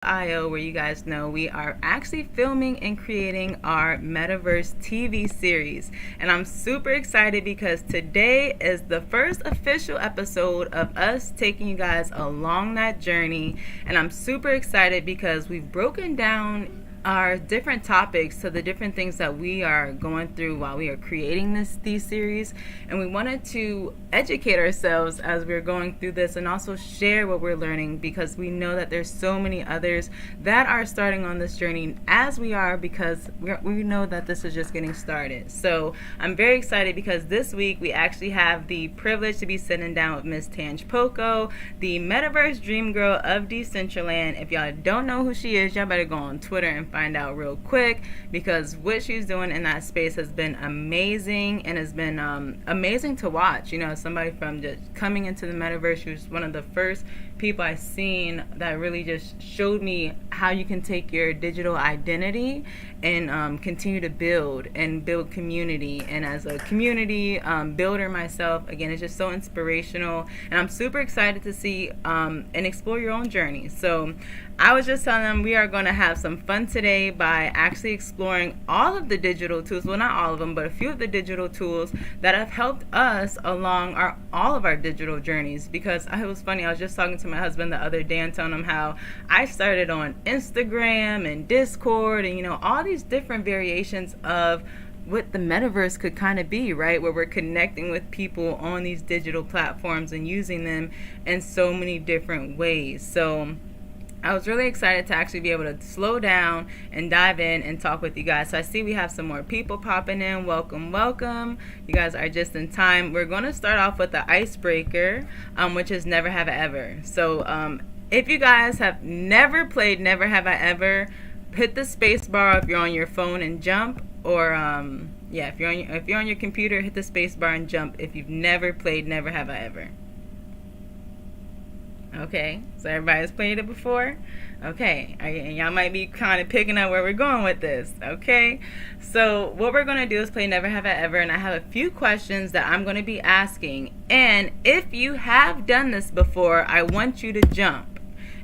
IO, where you guys know we are actually filming and creating our Metaverse TV series. And I'm super excited because today is the first official episode of us taking you guys along that journey. And I'm super excited because we've broken down our different topics to the different things that we are going through while we are creating these series, and we wanted to educate ourselves as we're going through this and also share what we're learning, because we know that there's so many others that are starting on this journey as we are, because we know that this is just getting started. So I'm very excited because this week we actually have the privilege to be sitting down with Miss TangPoko, the Metaverse dream girl of Decentraland. If y'all don't know who she is, y'all better go on Twitter and find out real quick, because what she's doing in that space has been amazing and has been amazing to watch. You know, somebody from just coming into the metaverse, she was one of the first people I seen that really just showed me how you can take your digital identity and continue to build community. And as a community builder myself, again, it's just so inspirational, and I'm super excited to see and explore your own journey. So I was just telling them we are going to have some fun today by actually exploring all of the digital tools, well, not all of them, but a few of the digital tools that have helped us along all of our digital journeys. Because it was funny, I was just talking to my husband the other day and telling him how I started on Instagram and Discord and, you know, all these different variations of what the metaverse could kind of be, right? Where we're connecting with people on these digital platforms and using them in so many different ways. So I was really excited to actually be able to slow down and dive in and talk with you guys. So I see we have some more people popping in. Welcome, welcome. You guys are just in time. We're going to start off with the icebreaker, which is Never Have I Ever. So if you guys have never played Never Have I Ever, hit the space bar if you're on your phone and jump. Or if you're on your computer, hit the space bar and jump if you've never played Never Have I Ever. Okay, so everybody's played it before? Okay, and y'all might be kind of picking up where we're going with this, okay? So what we're going to do is play Never Have I Ever, and I have a few questions that I'm going to be asking. And if you have done this before, I want you to jump.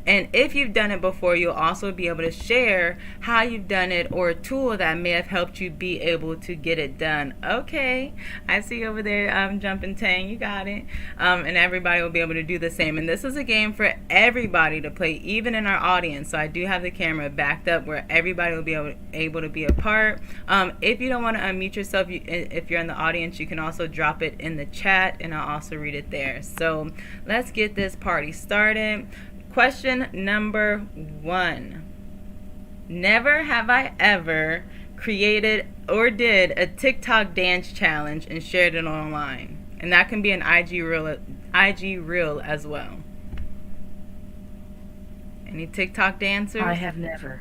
And if you've done it before, you'll also be able to share how you've done it or a tool that may have helped you be able to get it done. Okay, I see over there jumping Tang, you got it. And everybody will be able to do the same. And this is a game for everybody to play, even in our audience. So I do have the camera backed up where everybody will be able to be a part. If you don't want to unmute yourself, if you're in the audience, you can also drop it in the chat and I'll also read it there. So let's get this party started. Question number 1. Never have I ever created or did a TikTok dance challenge and shared it online. And that can be an IG reel as well. Any TikTok dancers? I have never.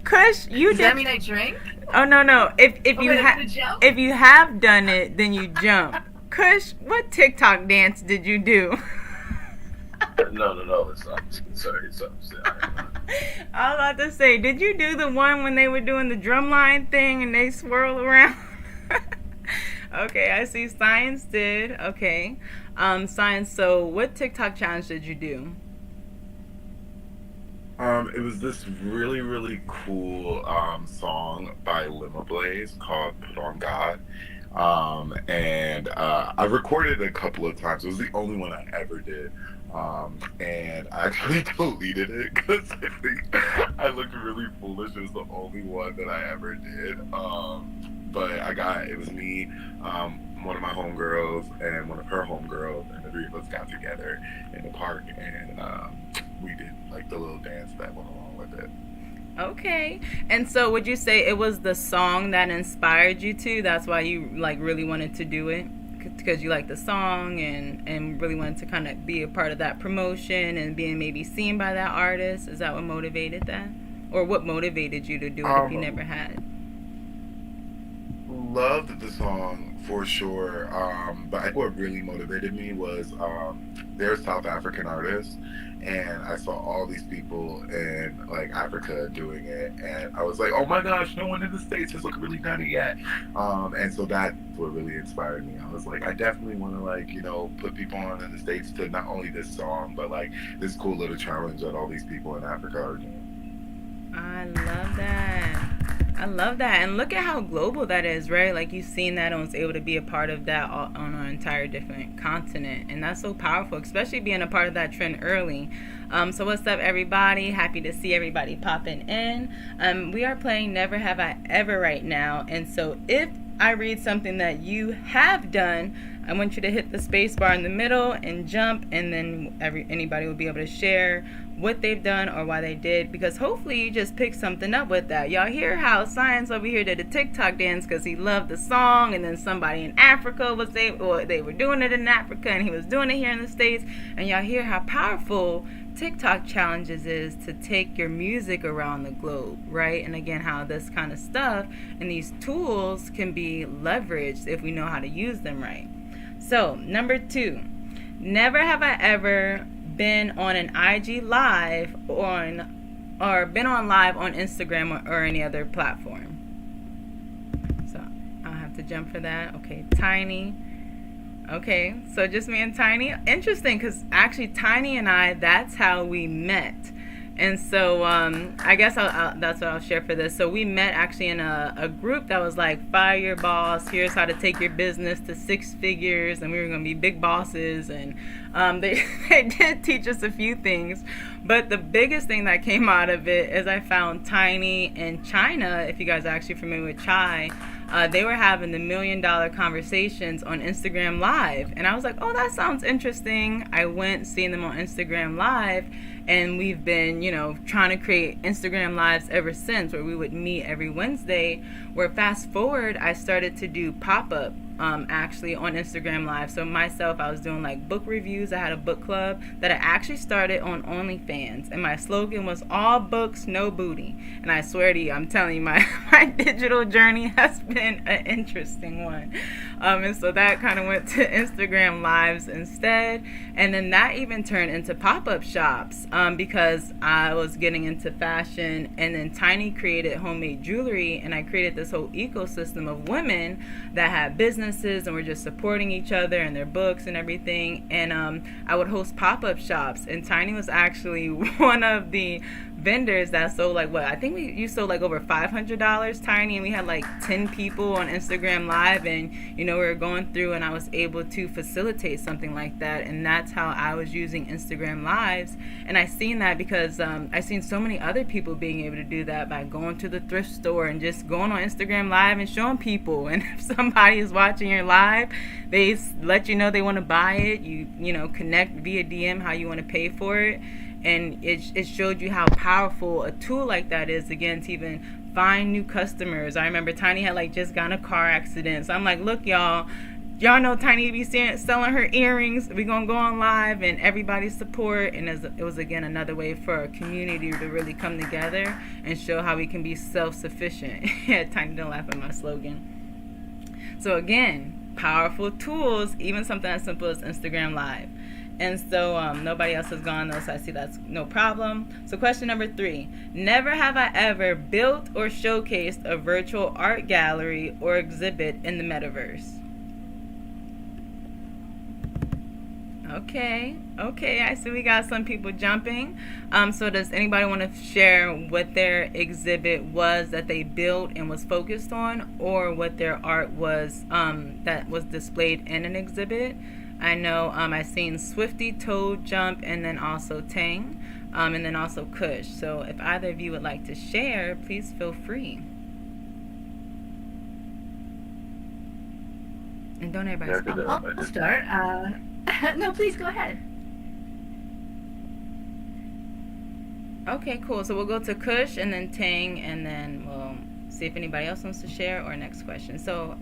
Kush, you Does that mean I drank? Oh no. If you have done it, then you jump. Kush, what TikTok dance did you do? No. It's not. Sorry. I was about to say, did you do the one when they were doing the drumline thing and they swirl around? Okay, I see Science did. Okay. Science, so what TikTok challenge did you do? It was this really, really cool song by Lima Blaze called "Put on God." And I recorded it a couple of times. It was the only one I ever did. And I actually deleted it because I think I looked really foolish. It was the only one that I ever did. But it was me, one of my homegirls, and one of her homegirls, and the three of us got together in the park, and we did like the little dance that went along with it. Okay. And so would you say it was the song that inspired you to? That's why you like really wanted to do it? Because you like the song and really wanted to kind of be a part of that promotion and being maybe seen by that artist? Is that what motivated that? Or what motivated you to do it if you never had? Loved the song for sure. But what really motivated me was they're South African artists, and I saw all these people in like Africa doing it, and I was like, oh my gosh, no one in the States has like really done it yet. And so that's what really inspired me. I was like, I definitely want to like put people on in the States to not only this song, but like this cool little challenge that all these people in Africa are doing. I love that. I love that. And look at how global that is, right? Like you've seen that and was able to be a part of that on an entire different continent. And that's so powerful, especially being a part of that trend early. So what's up, everybody? Happy to see everybody popping in. We are playing Never Have I Ever right now. And so if I read something that you have done, I want you to hit the space bar in the middle and jump, and then anybody will be able to share what they've done or why they did, because hopefully you just pick something up with that. Y'all hear how Science over here did a TikTok dance because he loved the song, and then somebody in Africa they were doing it in Africa and he was doing it here in the States, and y'all hear how powerful TikTok challenges is to take your music around the globe, right? And again, how this kind of stuff and these tools can be leveraged if we know how to use them right. So, number 2, never have I ever been on an IG live or been on live on Instagram or any other platform. So, I'll have to jump for that. Okay, Tiny. Okay, so just me and Tiny. Interesting, because actually Tiny and I, that's how we met. And so I guess that's what I'll share for this. So we met actually in a group that was like, fire your boss, here's how to take your business to 6 figures, and we were going to be big bosses. And they did teach us a few things. But the biggest thing that came out of it is I found Tiny in China. If you guys are actually familiar with Chai, they were having the $1 million conversations on Instagram Live. And I was like, oh, that sounds interesting. I went seeing them on Instagram Live. And we've been, trying to create Instagram Lives ever since, where we would meet every Wednesday. Where fast forward, I started to do pop-up actually on Instagram Live. So myself, I was doing like book reviews. I had a book club that I actually started on OnlyFans. And my slogan was all books, no booty. And I swear to you, I'm telling you, my digital journey has been an interesting one. And so that kind of went to Instagram Lives instead. And then that even turned into pop-up shops because I was getting into fashion. And then Tiny created homemade jewelry. And I created this whole ecosystem of women that had businesses and were just supporting each other and their books and everything. And I would host pop-up shops. And Tiny was actually one of the vendors that sold like what I think you sold like over $500, Tiny, and we had like 10 people on Instagram Live, and we were going through, and I was able to facilitate something like that. And that's how I was using Instagram Lives. And I seen that because I seen so many other people being able to do that by going to the thrift store and just going on Instagram Live and showing people. And if somebody is watching your live, they let you know they want to buy it. You connect via DM how you want to pay for it. And it showed you how powerful a tool like that is, again, to even find new customers. I remember Tiny had like just gotten a car accident. So I'm like, look, y'all know Tiny be selling her earrings. We're going to go on live and everybody support. And it was, again, another way for a community to really come together and show how we can be self-sufficient. Yeah, Tiny, don't laugh at my slogan. So again, powerful tools, even something as simple as Instagram Live. And so nobody else has gone, though, so I see that's no problem. So question number 3. Never have I ever built or showcased a virtual art gallery or exhibit in the Metaverse. Okay, I see we got some people jumping. So does anybody want to share what their exhibit was that they built and was focused on, or what their art was that was displayed in an exhibit? I know I've seen Swifty, Toad jump, and then also Tang, and then also Kush. So if either of you would like to share, please feel free. And don't everybody stop. I'll start. No, please go ahead. Okay, cool. So we'll go to Kush and then Tang, and then we'll see if anybody else wants to share, or next question. So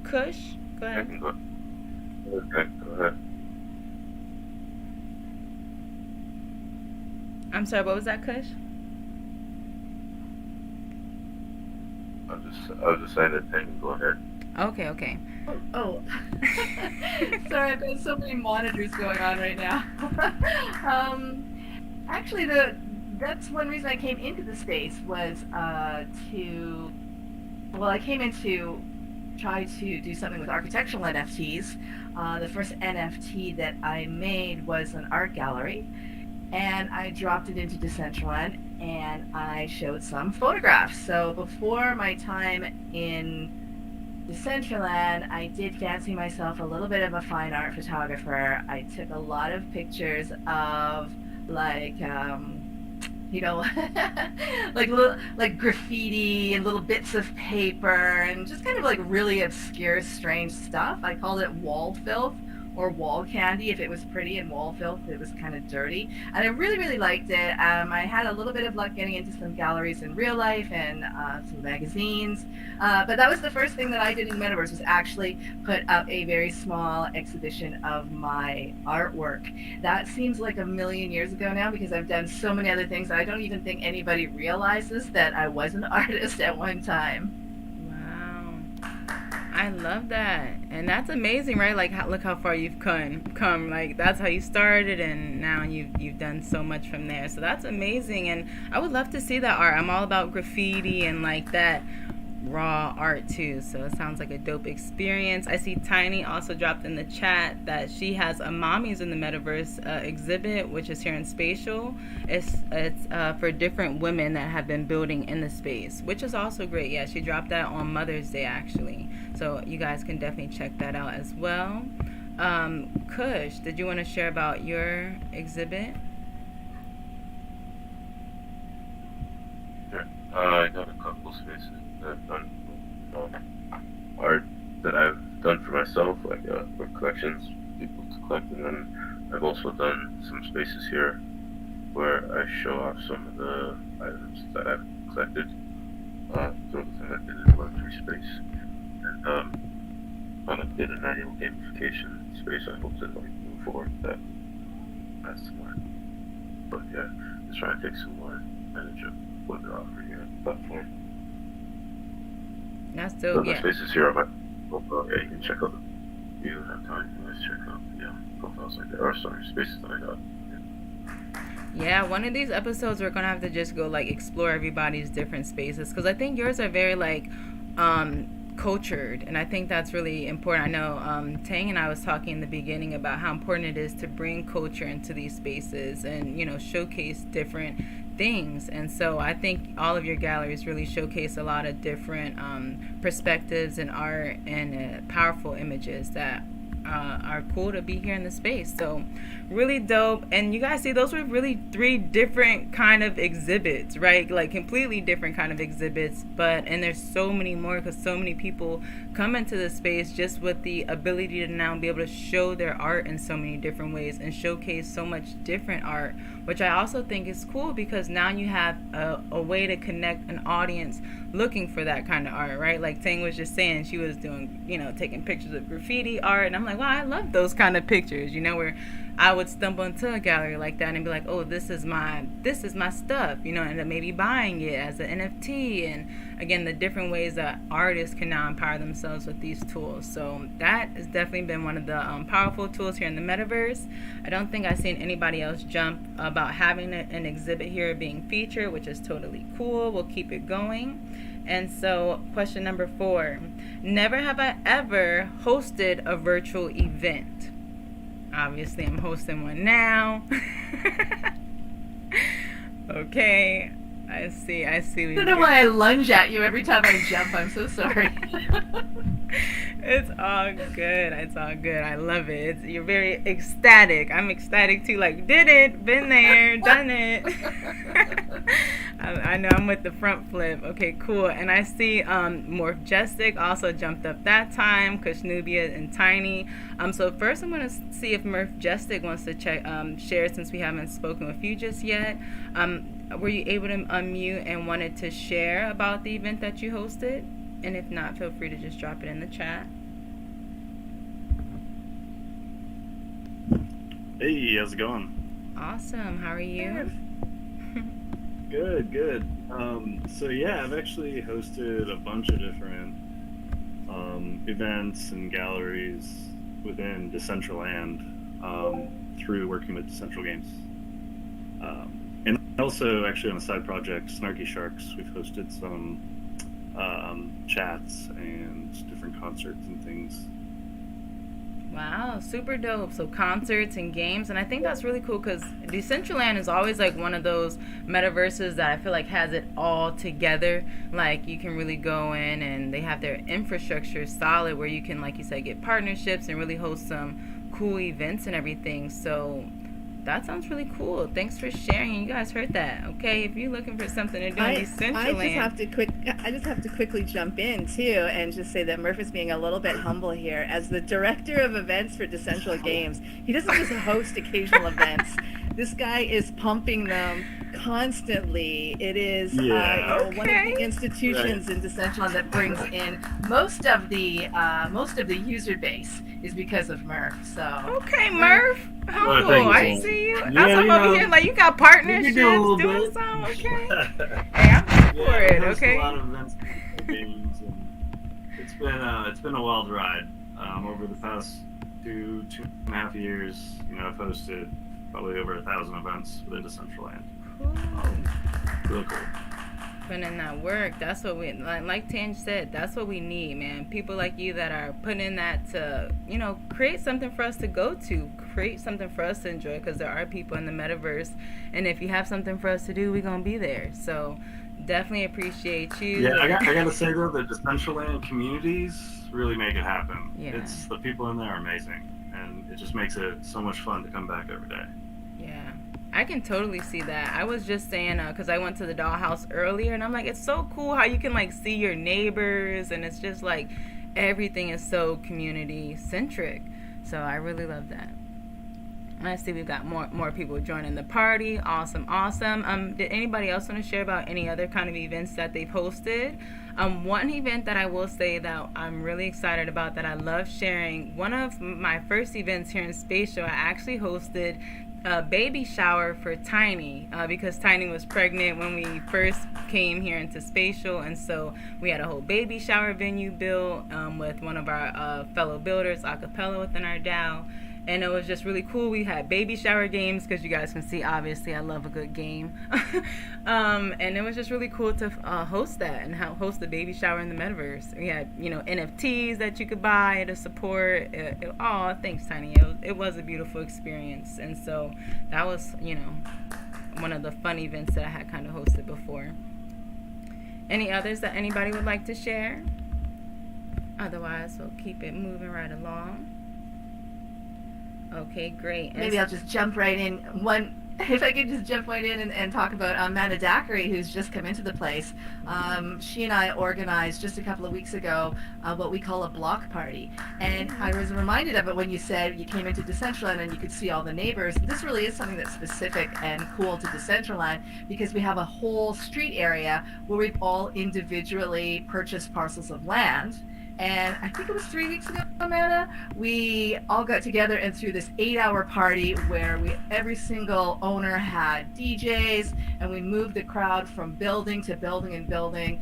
Kush, go ahead. Okay, go ahead. I'm sorry, what was that, Kush? I was just saying that thing. Go ahead. Okay, okay. Oh. Sorry, I've got so many monitors going on right now. Actually, that's one reason I came into the space was to well, I came in to try to do something with architectural NFTs. The first NFT that I made was an art gallery, and I dropped it into Decentraland and I showed some photographs. So before my time in Decentraland, I did fancy myself a little bit of a fine art photographer. I took a lot of pictures of like you know, like graffiti and little bits of paper and just kind of like really obscure, strange stuff. I called it wall filth or wall candy if it was pretty, and wall filth if it was kind of dirty. And I really, really liked it. I had a little bit of luck getting into some galleries in real life and some magazines. But that was the first thing that I did in Metaverse, was actually put up a very small exhibition of my artwork. That seems like a million years ago now, because I've done so many other things that I don't even think anybody realizes that I was an artist at one time. I love that, and that's amazing, right? Like, look how far you've come. Like, that's how you started, and now you've done so much from there. So that's amazing, and I would love to see that art. I'm all about graffiti and like that raw art too. So it sounds like a dope experience. I see Tiny also dropped in the chat that she has a Mommies in the Metaverse exhibit, which is here in Spatial. It's for different women that have been building in the space, which is also great. Yeah, she dropped that on Mother's Day actually. So you guys can definitely check that out as well. Kush, did you want to share about your exhibit? Sure. I got a couple spaces that I've done art that I've done for myself, like for collections, people to collect, and then I've also done some spaces here where I show off some of the items that I've collected through the thing I did in the Web3 space. And kind of did an annual gamification space. I hope to like move forward with that as more. But yeah, just trying to take some more advantage of what they're offering here on the platform. That's So dope. the Yeah. spaces here on my profile, yeah, you can check out the if you have time, you guys check out the profiles like that. Or sorry, spaces that I got. Yeah, one of these episodes we're gonna have to just go like explore everybody's different spaces, because I think yours are very like cultured, and I think that's really important. I know Tang and I was talking in the beginning about how important it is to bring culture into these spaces and, you know, showcase different things. And so I think all of your galleries really showcase a lot of different perspectives and art and powerful images that are cool to be here in the space. So really dope. And you guys see, those were really three different kind of exhibits, right? Like completely different kind of exhibits, but and there's so many more, because so many people come into the space just with the ability to now be able to show their art in so many different ways and showcase so much different art, which I also think is cool, because now you have a way to connect an audience looking for that kind of art, right? Like Tang was just saying, she was doing, you know, taking pictures of graffiti art, and I'm like, wow, I love those kind of pictures, you know, where I would stumble into a gallery like that and be like, oh, this is my stuff, you know, and then maybe buying it as an NFT. And again, the different ways that artists can now empower themselves with these tools. So that has definitely been one of the powerful tools here in the Metaverse. I don't think I've seen anybody else jump about having an exhibit here being featured, which is totally cool. We'll keep it going. And so question number 4, never have I ever hosted a virtual event. Obviously, I'm hosting one now. Okay, I see. I don't know why I lunge at you every time I jump. I'm so sorry. It's all good. It's all good. I love it. You're very ecstatic. I'm ecstatic too. Like, did it, been there, done it. I know I'm with the front flip. Okay, cool. And I see Morphjestic also jumped up that time. Kushnubia and Tiny. So first I'm gonna see if Morphjestic wants to share, since we haven't spoken with you just yet. Were you able to unmute and wanted to share about the event that you hosted? And if not, feel free to just drop it in the chat. Hey, how's it going? Awesome. How are you? Good. So yeah, I've actually hosted a bunch of different events and galleries within Decentraland through working with Decentral Games. And also, actually, on a side project, Snarky Sharks, we've hosted some chats and different concerts and things. Wow, super dope. So concerts and games, and I think that's really cool because Decentraland is always like one of those metaverses that I feel like has it all together. Like you can really go in and they have their infrastructure solid where you can, like you said, get partnerships and really host some cool events and everything. So that sounds really cool. Thanks for sharing. You guys heard that, okay? If you're looking for something to do in Decentraland, I just have to quickly jump in too and just say that Murph is being a little bit humble here as the director of events for Decentral Games. He doesn't just host occasional events. This guy is pumping them constantly. It is one of the institutions in Decentraland that brings in most of the user base is because of Murph. So okay, Murph. Humble. I see you. Yeah, I'm over here like you got partnerships doing something. Okay. Hey, I'm here for it. Okay. A lot of events and games, and it's been a wild ride. Over the past two and a half years, I've hosted probably over 1,000 events within Decentraland. Cool. Real cool. Putting in that work. That's what we like Tang said, that's what we need, man. People like you that are putting in that to, create something for us to go to, create something for us to enjoy, because there are people in the metaverse, and if you have something for us to do, we're gonna be there. So definitely appreciate you. Yeah, I gotta say though, the Decentraland communities really make it happen. Yeah. It's the people in there are amazing, and it just makes it so much fun to come back every day. Yeah, I can totally see that. I was just saying, because I went to the dollhouse earlier, and I'm like, it's so cool how you can, like, see your neighbors, and it's just, like, everything is so community-centric. So I really love that. I see we've got more people joining the party. Awesome. Did anybody else want to share about any other kind of events that they've hosted? One event that I will say that I'm really excited about that I love sharing, one of my first events here in Spatial, I actually hosted a baby shower for Tiny because Tiny was pregnant when we first came here into Spatial, and so we had a whole baby shower venue built with one of our fellow builders a cappella within our DAO. And it was just really cool. We had baby shower games because you guys can see, obviously, I love a good game. And it was just really cool to host that and host the baby shower in the metaverse. We had, NFTs that you could buy to support. Thanks, Tiny. It was a beautiful experience. And so that was, one of the fun events that I had kind of hosted before. Any others that anybody would like to share? Otherwise, we'll keep it moving right along. Okay, great. Maybe I'll just jump right in. If I could just jump right in and talk about Amanda Daiquiri, who's just come into the place. She and I organized just a couple of weeks ago what we call a block party. And I was reminded of it when you said you came into Decentraland and you could see all the neighbors. This really is something that's specific and cool to Decentraland because we have a whole street area where we've all individually purchased parcels of land. And I think it was 3 weeks ago, Amanda, we all got together and threw this 8-hour party where every single owner had DJs, and we moved the crowd from building to building and building,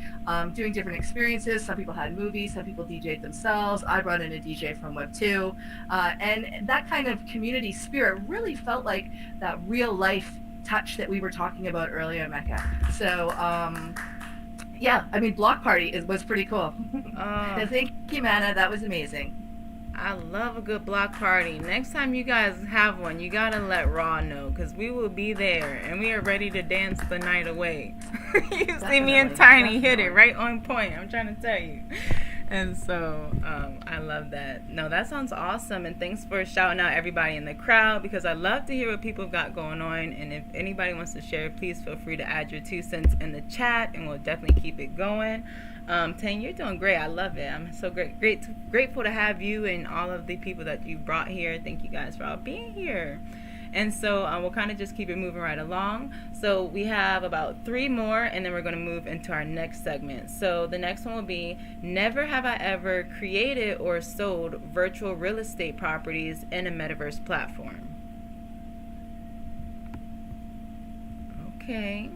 doing different experiences. Some people had movies, some people DJ'd themselves. I brought in a DJ from Web2. And that kind of community spirit really felt like that real life touch that we were talking about earlier, Mecca. So, yeah, block party was pretty cool. And thank you, Mana. That was amazing. I love a good block party. Next time you guys have one, you gotta let Raw know, because we will be there and we are ready to dance the night away. You see me and Tiny hit it right on point. I'm trying to tell you. And so I love that. No, that sounds awesome. And thanks for shouting out everybody in the crowd, because I love to hear what people have got going on. And if anybody wants to share, please feel free to add your 2 cents in the chat, and we'll definitely keep it going. Tang, you're doing great. I love it. I'm so grateful to have you and all of the people that you brought here. Thank you guys for all being here. And so we'll kind of just keep it moving right along. So we have about 3 more, and then we're going to move into our next segment. So the next one will be, never have I ever created or sold virtual real estate properties in a metaverse platform. Okay.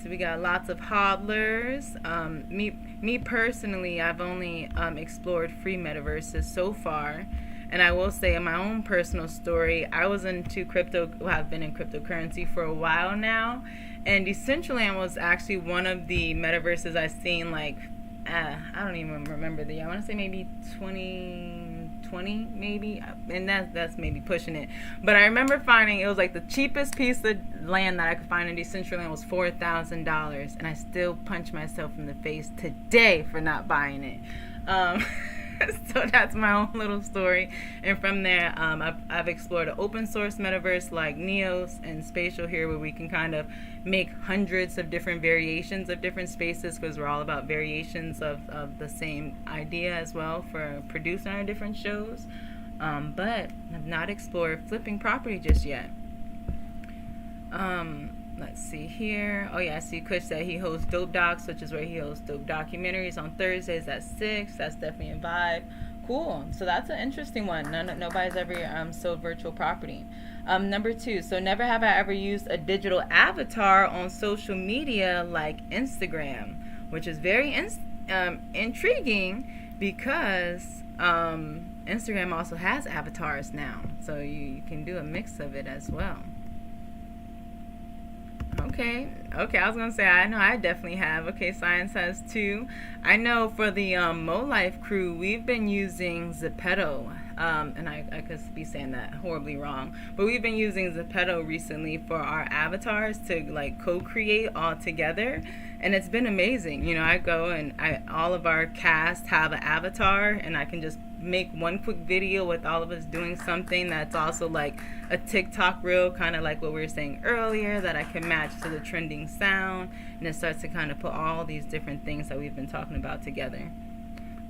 So we got lots of hodlers. me personally, I've only explored free metaverses so far. And I will say, in my own personal story, I was into crypto, well, I've been in cryptocurrency for a while now. And Decentraland was actually one of the metaverses I've seen, like, I don't even remember the year. I want to say maybe 2020, maybe. And that's maybe pushing it. But I remember finding it was like the cheapest piece of land that I could find in Decentraland was $4,000. And I still punch myself in the face today for not buying it. So that's my own little story. And from there, I've explored an open source metaverse like Neos and Spatial here, where we can kind of make hundreds of different variations of different spaces, because we're all about variations of the same idea as well for producing our different shows. But I've not explored flipping property just yet. Let's see here. Oh yeah, I see Kush said he hosts Dope Docs, which is where he hosts Dope Documentaries on Thursdays at 6. That's definitely a vibe. Cool. So that's an interesting one. Nobody's ever sold virtual property. Number 2. So never have I ever used a digital avatar on social media like Instagram, which is very intriguing because Instagram also has avatars now. So you can do a mix of it as well. Okay, I was gonna say, I know I definitely have. Okay, Science has too. I know for the Mo Life crew, we've been using Zepeto, and I could be saying that horribly wrong, but we've been using Zepeto recently for our avatars to like co-create all together, and it's been amazing. You know, I go and all of our cast have an avatar, and I can just make one quick video with all of us doing something that's also like a TikTok reel, kind of like what we were saying earlier, that I can match to the trending sound, and it starts to kind of put all these different things that we've been talking about together.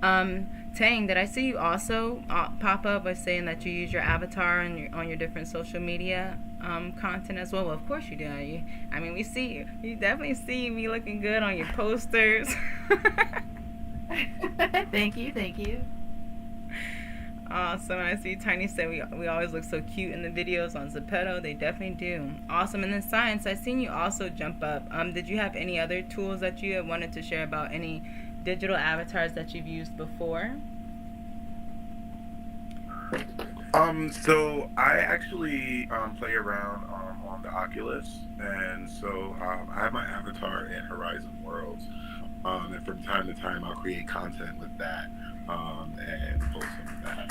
Tang, did I see you also pop up by saying that you use your avatar on your different social media content as well? Well, of course you do. I mean, we see you. You definitely see me looking good on your posters. Thank you. Awesome. I see Tiny said we always look so cute in the videos on Zepeto. They definitely do. Awesome. And then Science, I seen you also jump up. Did you have any other tools that you had wanted to share about any digital avatars that you've used before? So I actually play around on the Oculus, and so I have my avatar in Horizon Worlds, and from time to time I'll create content with that. And post some of that.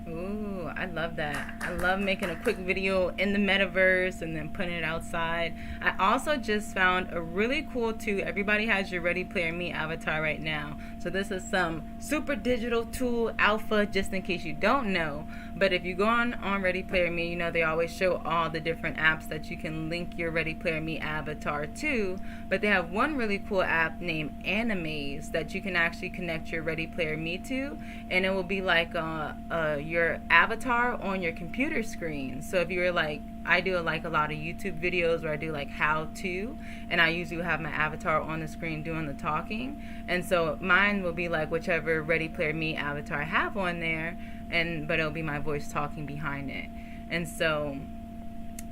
Ooh, I love that. I love making a quick video in the metaverse and then putting it outside. I also just found a really cool tool. Everybody has your Ready Player Me avatar right now. So this is some super digital tool alpha, just in case you don't know. But if you go on Ready Player Me, you know they always show all the different apps that you can link your Ready Player Me avatar to. But they have one really cool app named Animaze that you can actually connect your Ready Player Me to, and it will be like your avatar on your computer screen. So if you're like, I do like a lot of YouTube videos where I do like how to, and I usually have my avatar on the screen doing the talking, and so mine will be like whichever Ready Player Me avatar I have on there, but it'll be my voice talking behind it. And so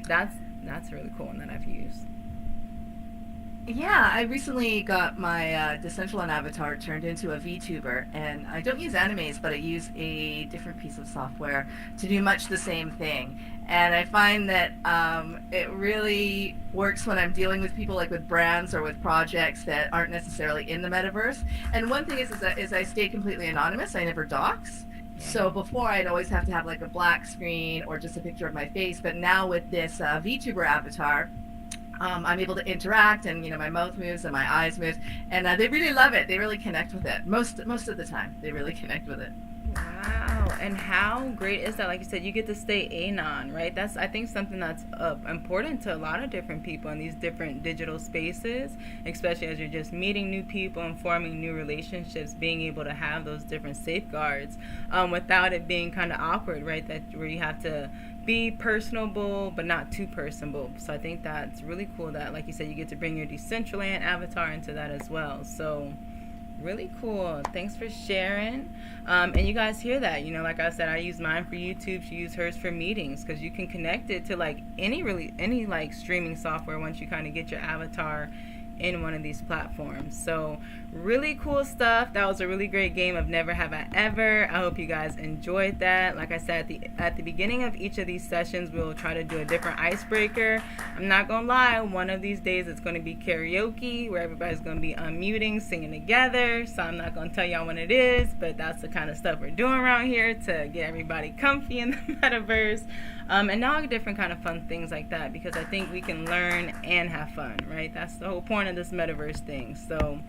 that's a really cool one that I've used. Yeah, I recently got my Decentraland avatar turned into a VTuber, and I don't use Animaze, but I use a different piece of software to do much the same thing. And I find that it really works when I'm dealing with people, like with brands or with projects that aren't necessarily in the metaverse. And one thing is I stay completely anonymous. I never dox. So before I'd always have to have like a black screen or just a picture of my face, but now with this VTuber avatar, I'm able to interact, and my mouth moves and my eyes move, and they really love it. They really connect with it. Most of the time, they really connect with it. Wow, and how great is that? Like you said, you get to stay anon, right? That's, I think, something that's important to a lot of different people in these different digital spaces, especially as you're just meeting new people and forming new relationships, being able to have those different safeguards without it being kind of awkward, right? That where you have to be personable but not too personable. So I think that's really cool that, like you said, you get to bring your Decentraland avatar into that as well. So really cool. Thanks for sharing. And you guys hear that, like I said, I use mine for YouTube, she used hers for meetings, because you can connect it to like any like streaming software once you kind of get your avatar in one of these platforms. So really cool stuff. That was a really great game of Never Have I Ever. I hope you guys enjoyed that. Like I said, at the beginning of each of these sessions, we'll try to do a different icebreaker. I'm not gonna lie, one of these days it's gonna be karaoke where everybody's gonna be unmuting, singing together. So I'm not gonna tell y'all when it is, but that's the kind of stuff we're doing around here to get everybody comfy in the metaverse. And all different kind of fun things like that, because I think we can learn and have fun, right? That's the whole point of this metaverse thing. So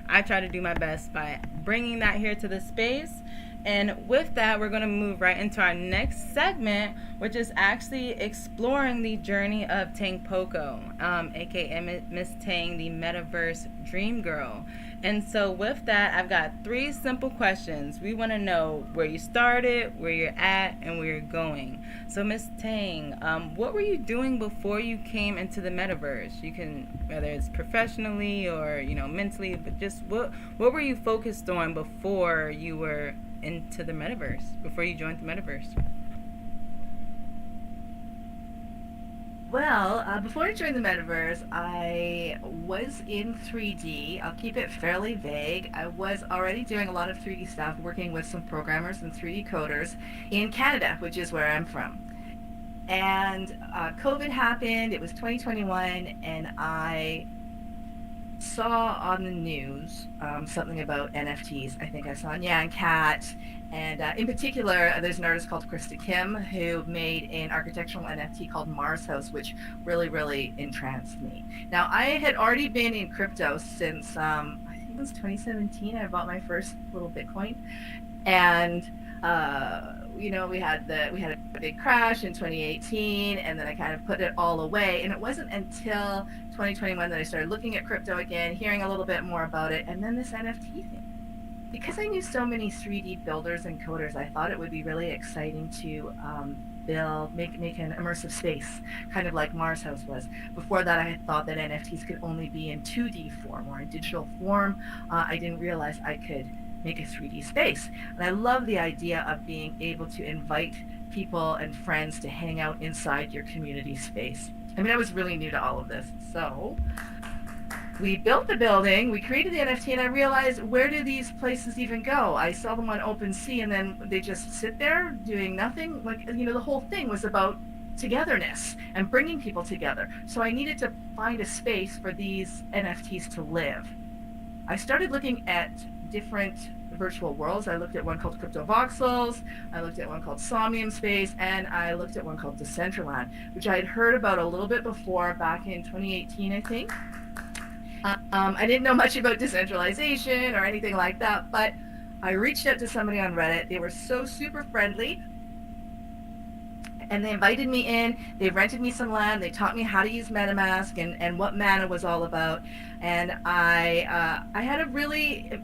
I try to do my best by bringing that here to the space. And with that, we're going to move right into our next segment, which is actually exploring the journey of TangPoko, aka Miss Tang, the Metaverse Dream Girl. And so with that, I've got 3 simple questions. We want to know where you started, where you're at, and where you're going. So Miss Tang, what were you doing before you came into the metaverse? You can, whether it's professionally or, mentally, but just what were you focused on before you were into the metaverse, before you joined the metaverse? Well, before I joined the metaverse, I was in 3D. I'll keep it fairly vague. I was already doing a lot of 3D stuff, working with some programmers and 3D coders in Canada, which is where I'm from. And COVID happened. It was 2021, and I saw on the news something about NFTs. I think I saw Nyan Cat. And in particular, there's an artist called Krista Kim who made an architectural NFT called Mars House, which really, really entranced me. Now, I had already been in crypto since, I think it was 2017. I bought my first little Bitcoin. And, we had a big crash in 2018, and then I kind of put it all away. And it wasn't until 2021 that I started looking at crypto again, hearing a little bit more about it, and then this NFT thing. Because I knew so many 3D builders and coders, I thought it would be really exciting to make an immersive space, kind of like Mars House was. Before that, I had thought that NFTs could only be in 2D form or in digital form. I didn't realize I could make a 3D space. And I love the idea of being able to invite people and friends to hang out inside your community space. I mean, I was really new to all of this. So we built the building, we created the NFT, and I realized, where do these places even go? I saw them on OpenSea, and then they just sit there doing nothing. The whole thing was about togetherness and bringing people together. So I needed to find a space for these NFTs to live. I started looking at different virtual worlds. I looked at one called Crypto Voxels, I looked at one called Somnium Space, and I looked at one called Decentraland, which I had heard about a little bit before, back in 2018, I think. I didn't know much about decentralization or anything like that, but I reached out to somebody on Reddit. They were so super friendly, and they invited me in. They rented me some land. They taught me how to use MetaMask and what Mana was all about. And I had a really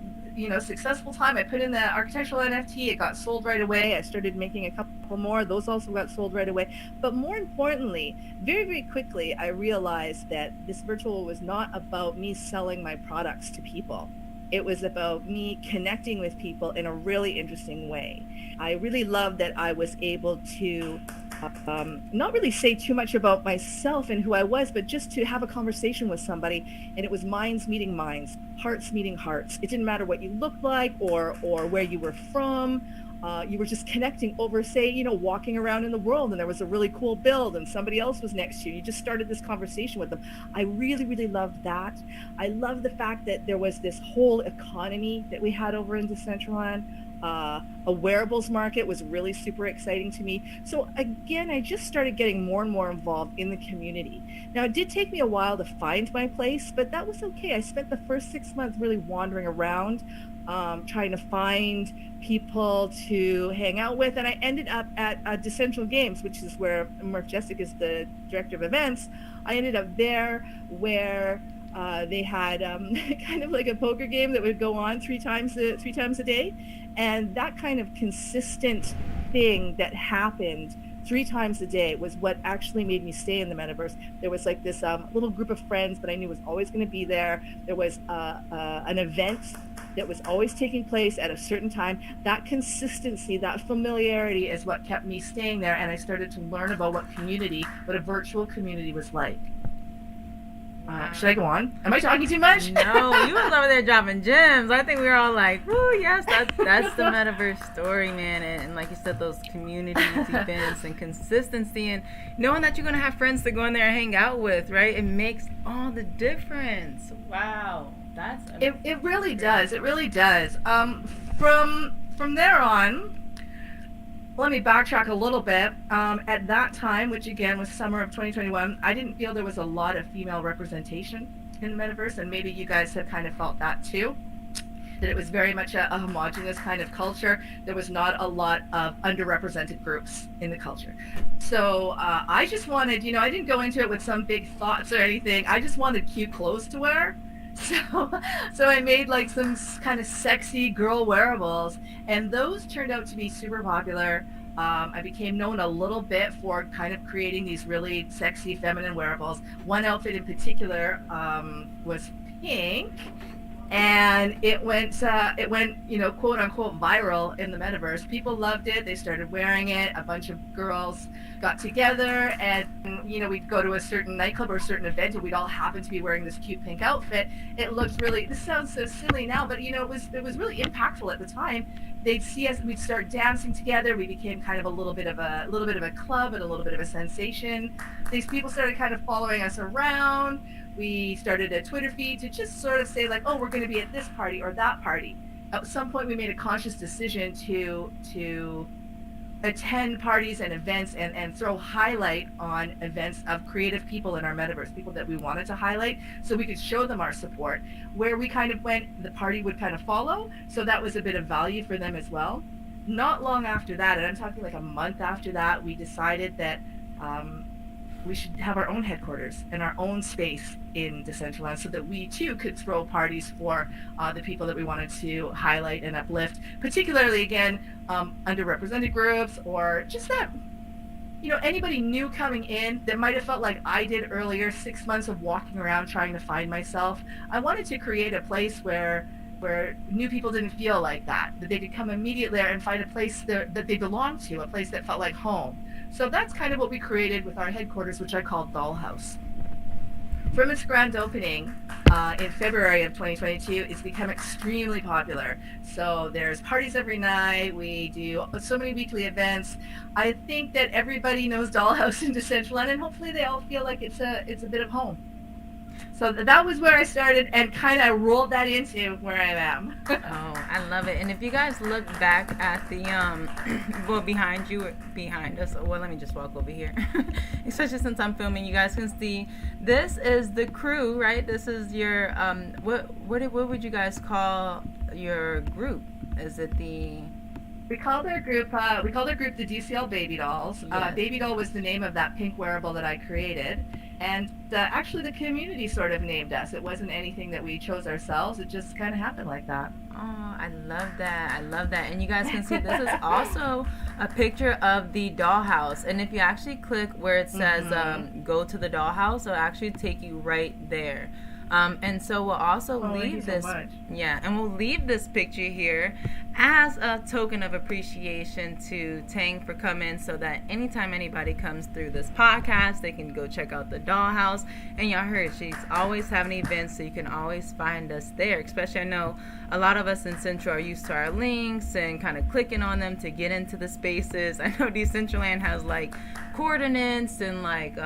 successful time. I put in the architectural NFT. It got sold right away. I started making a couple more. Those also got sold right away. But more importantly, very, very quickly, I realized that this virtual was not about me selling my products to people. It was about me connecting with people in a really interesting way. I really loved that I was able to not really say too much about myself and who I was, but just to have a conversation with somebody. And it was minds meeting minds, hearts meeting hearts. It didn't matter what you looked like or where you were from. You were just connecting over, say, walking around in the world, and there was a really cool build and somebody else was next to you. You just started this conversation with them. I really, really loved that. I love the fact that there was this whole economy that we had over in Decentraland. A wearables market was really super exciting to me. So again, I just started getting more and more involved in the community. Now, it did take me a while to find my place, but that was okay. I spent the first 6 months really wandering around, trying to find people to hang out with, and I ended up at Decentral Games, which is where Murph Jessic is the director of events. I ended up there where they had kind of like a poker game that would go on three times a day. And that kind of consistent thing that happened 3 times a day was what actually made me stay in the metaverse. There was like this little group of friends that I knew was always going to be there. There was an event that was always taking place at a certain time. That consistency, that familiarity is what kept me staying there. And I started to learn about what a virtual community was like. Should I go on? Am I talking too much? No, you was over there dropping gems. I think we were all like, "Woo, yes, that's the metaverse story, man." And like you said, those communities, events, and consistency, and knowing that you're gonna have friends to go in there and hang out with, right? It makes all the difference. Wow, that's it really does. It really does. From there on. Let me backtrack a little bit. At that time, which again was summer of 2021, I didn't feel there was a lot of female representation in the metaverse, and maybe you guys have kind of felt that too. That it was very much a homogenous kind of culture. There was not a lot of underrepresented groups in the culture. So I just wanted, I didn't go into it with some big thoughts or anything. I just wanted cute clothes to wear. So I made like some kind of sexy girl wearables, and those turned out to be super popular. I became known a little bit for kind of creating these really sexy feminine wearables. One outfit in particular was pink, and it went quote unquote viral in the metaverse. People loved it. They started wearing it. A bunch of girls got together, and we'd go to a certain nightclub or a certain event, and we'd all happen to be wearing this cute pink outfit. It looked really, this sounds so silly now, but it was really impactful at the time. They'd see us, we'd start dancing together. We became kind of a little bit of a club and a little bit of a sensation. These people started kind of following us around. We started a Twitter feed to just sort of say like, oh, we're going to be at this party or that party. At some point, we made a conscious decision to attend parties and events and throw highlight on events of creative people in our metaverse, people that we wanted to highlight, so we could show them our support. Where we kind of went, the party would kind of follow, so that was a bit of value for them as well. Not long after that, and I'm talking like a month after that, we decided that we should have our own headquarters and our own space in Decentraland, so that we too could throw parties for the people that we wanted to highlight and uplift, particularly again underrepresented groups, or just that anybody new coming in that might have felt like I did earlier, 6 months of walking around trying to find myself. I wanted to create a place where new people didn't feel like that they could come immediately there and find a place that they belonged to, a place that felt like home. So that's kind of what we created with our headquarters, which I called Dollhouse. From its grand opening in February of 2022, it's become extremely popular. So there's parties every night. We do so many weekly events. I think that everybody knows Dollhouse in Decentraland, and hopefully they all feel like it's a bit of home. So that was where I started, and kind of rolled that into where I am. Oh, I love it. And if you guys look back at the well, behind us. Well, let me just walk over here. Especially since I'm filming, you guys can see this is the crew, right? This is your what would you guys call your group? Is it the We called our group the DCL Baby Dolls. Yes. Baby Doll was the name of that pink wearable that I created. And actually the community sort of named us. It wasn't anything that we chose ourselves. It just kind of happened like that. Oh, I love that. And you guys can see this is also a picture of the dollhouse. And if you actually click where it says go to the dollhouse, it'll actually take you right there. And so we'll also leave this, and we'll leave this picture here as a token of appreciation to Tang for coming, so that anytime anybody comes through this podcast, they can go check out the dollhouse. And y'all heard, she's always having events, so you can always find us there. Especially, I know a lot of us in Central are used to our links and kind of clicking on them to get into the spaces. I know Decentraland has like coordinates and like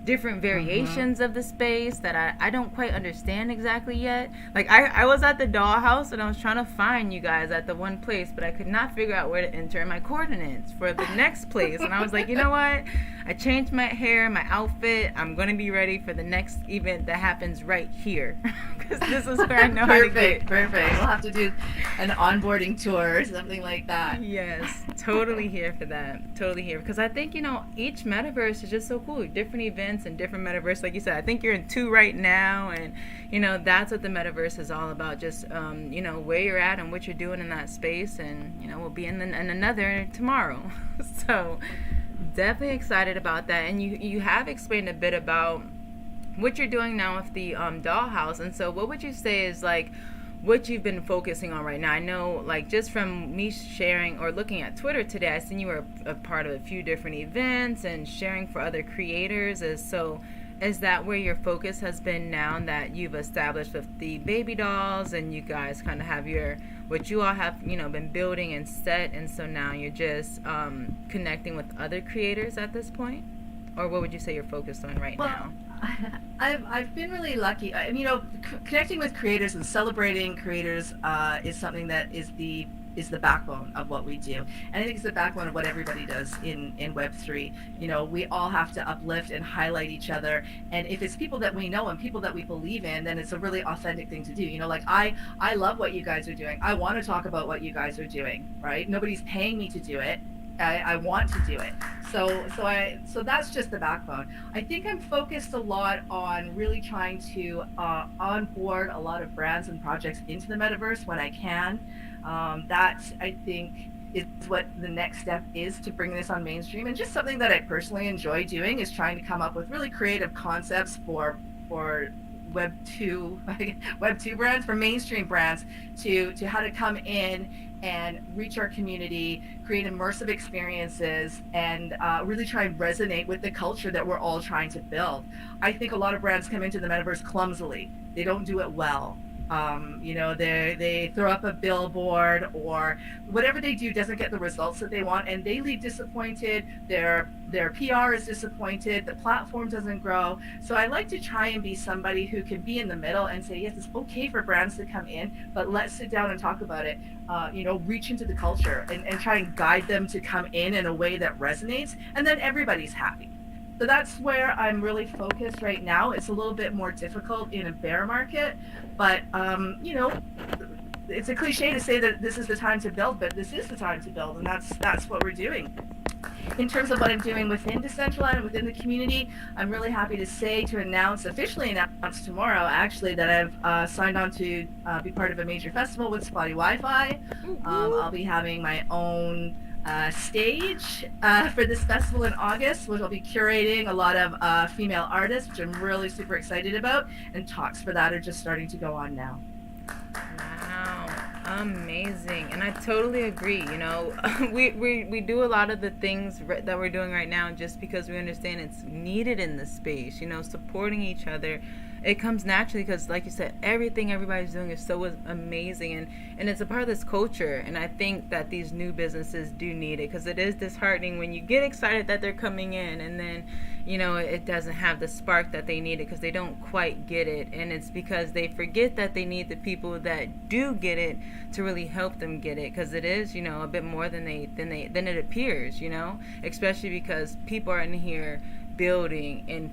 different variations of the space that I don't quite understand exactly yet. Like I was at the dollhouse and I was trying to find you guys at the one place, but I could not figure out where to enter my coordinates for the next place. And I was like, you know what? I changed my hair, my outfit. I'm going to be ready for the next event that happens right here. Because this is where I know how to get. Perfect. We'll have to do an onboarding tour or something like that. Yes, totally here for that. Totally here. Because I think, each metaverse is just so cool. Different events and different metaverse. Like you said, I think you're in 2 right now. And, that's what the metaverse is all about. Just, where you're at and what you're doing in that space. And, we'll be in another tomorrow. So definitely excited about that. And you have explained a bit about what you're doing now with the dollhouse. And so what would you say is like what you've been focusing on right now? I know, like, just from me sharing or looking at Twitter today, I seen you were a part of a few different events and sharing for other creators. So Is that where your focus has been now that you've established with the baby dolls and you guys kind of have your what you all have been building and set, and so now you're just connecting with other creators at this point, or what would you say you're focused on right Well, now? I've been really lucky. Connecting with creators and celebrating creators is something that is the backbone of what we do, and I think it's the backbone of what everybody does in Web3. We all have to uplift and highlight each other, and if it's people that we know and people that we believe in, then it's a really authentic thing to do. Like I love what you guys are doing. I want to talk about what you guys are doing. Right? Nobody's paying me to do it. I want to do it. So that's just the backbone. I think I'm focused a lot on really trying to onboard a lot of brands and projects into the metaverse when I can. That I think is what the next step is to bring this on mainstream. And just something that I personally enjoy doing is trying to come up with really creative concepts for Web2 brands, for mainstream brands, to how to come in and reach our community, create immersive experiences, and really try and resonate with the culture that we're all trying to build. I think a lot of brands come into the metaverse clumsily. They don't do it well. They throw up a billboard, or whatever they do doesn't get the results that they want, and they leave disappointed. Their PR is disappointed. The platform doesn't grow. So I like to try and be somebody who can be in the middle and say, yes, it's okay for brands to come in, but let's sit down and talk about it. Reach into the culture and try and guide them to come in a way that resonates, and then everybody's happy. So that's where I'm really focused right now. It's a little bit more difficult in a bear market, but it's a cliche to say that this is the time to build, but this is the time to build, and that's what we're doing. In terms of what I'm doing within Decentraland and within the community, I'm really happy to officially announce tomorrow, actually, that I've signed on to be part of a major festival with Spotty Wi-Fi. I'll be having my own stage for this festival in August, which I'll be curating a lot of female artists, which I'm really super excited about, and talks for that are just starting to go on now. Wow, amazing. And I totally agree. We do a lot of the things that we're doing right now just because we understand it's needed in the space, supporting each other. It comes naturally because, like you said, everything everybody's doing is so amazing, and it's a part of this culture. And I think that these new businesses do need it, because it is disheartening when you get excited that they're coming in and then it doesn't have the spark that they needed because they don't quite get it, and it's because they forget that they need the people that do get it to really help them get it, because it is a bit more than it appears, especially because people are in here building and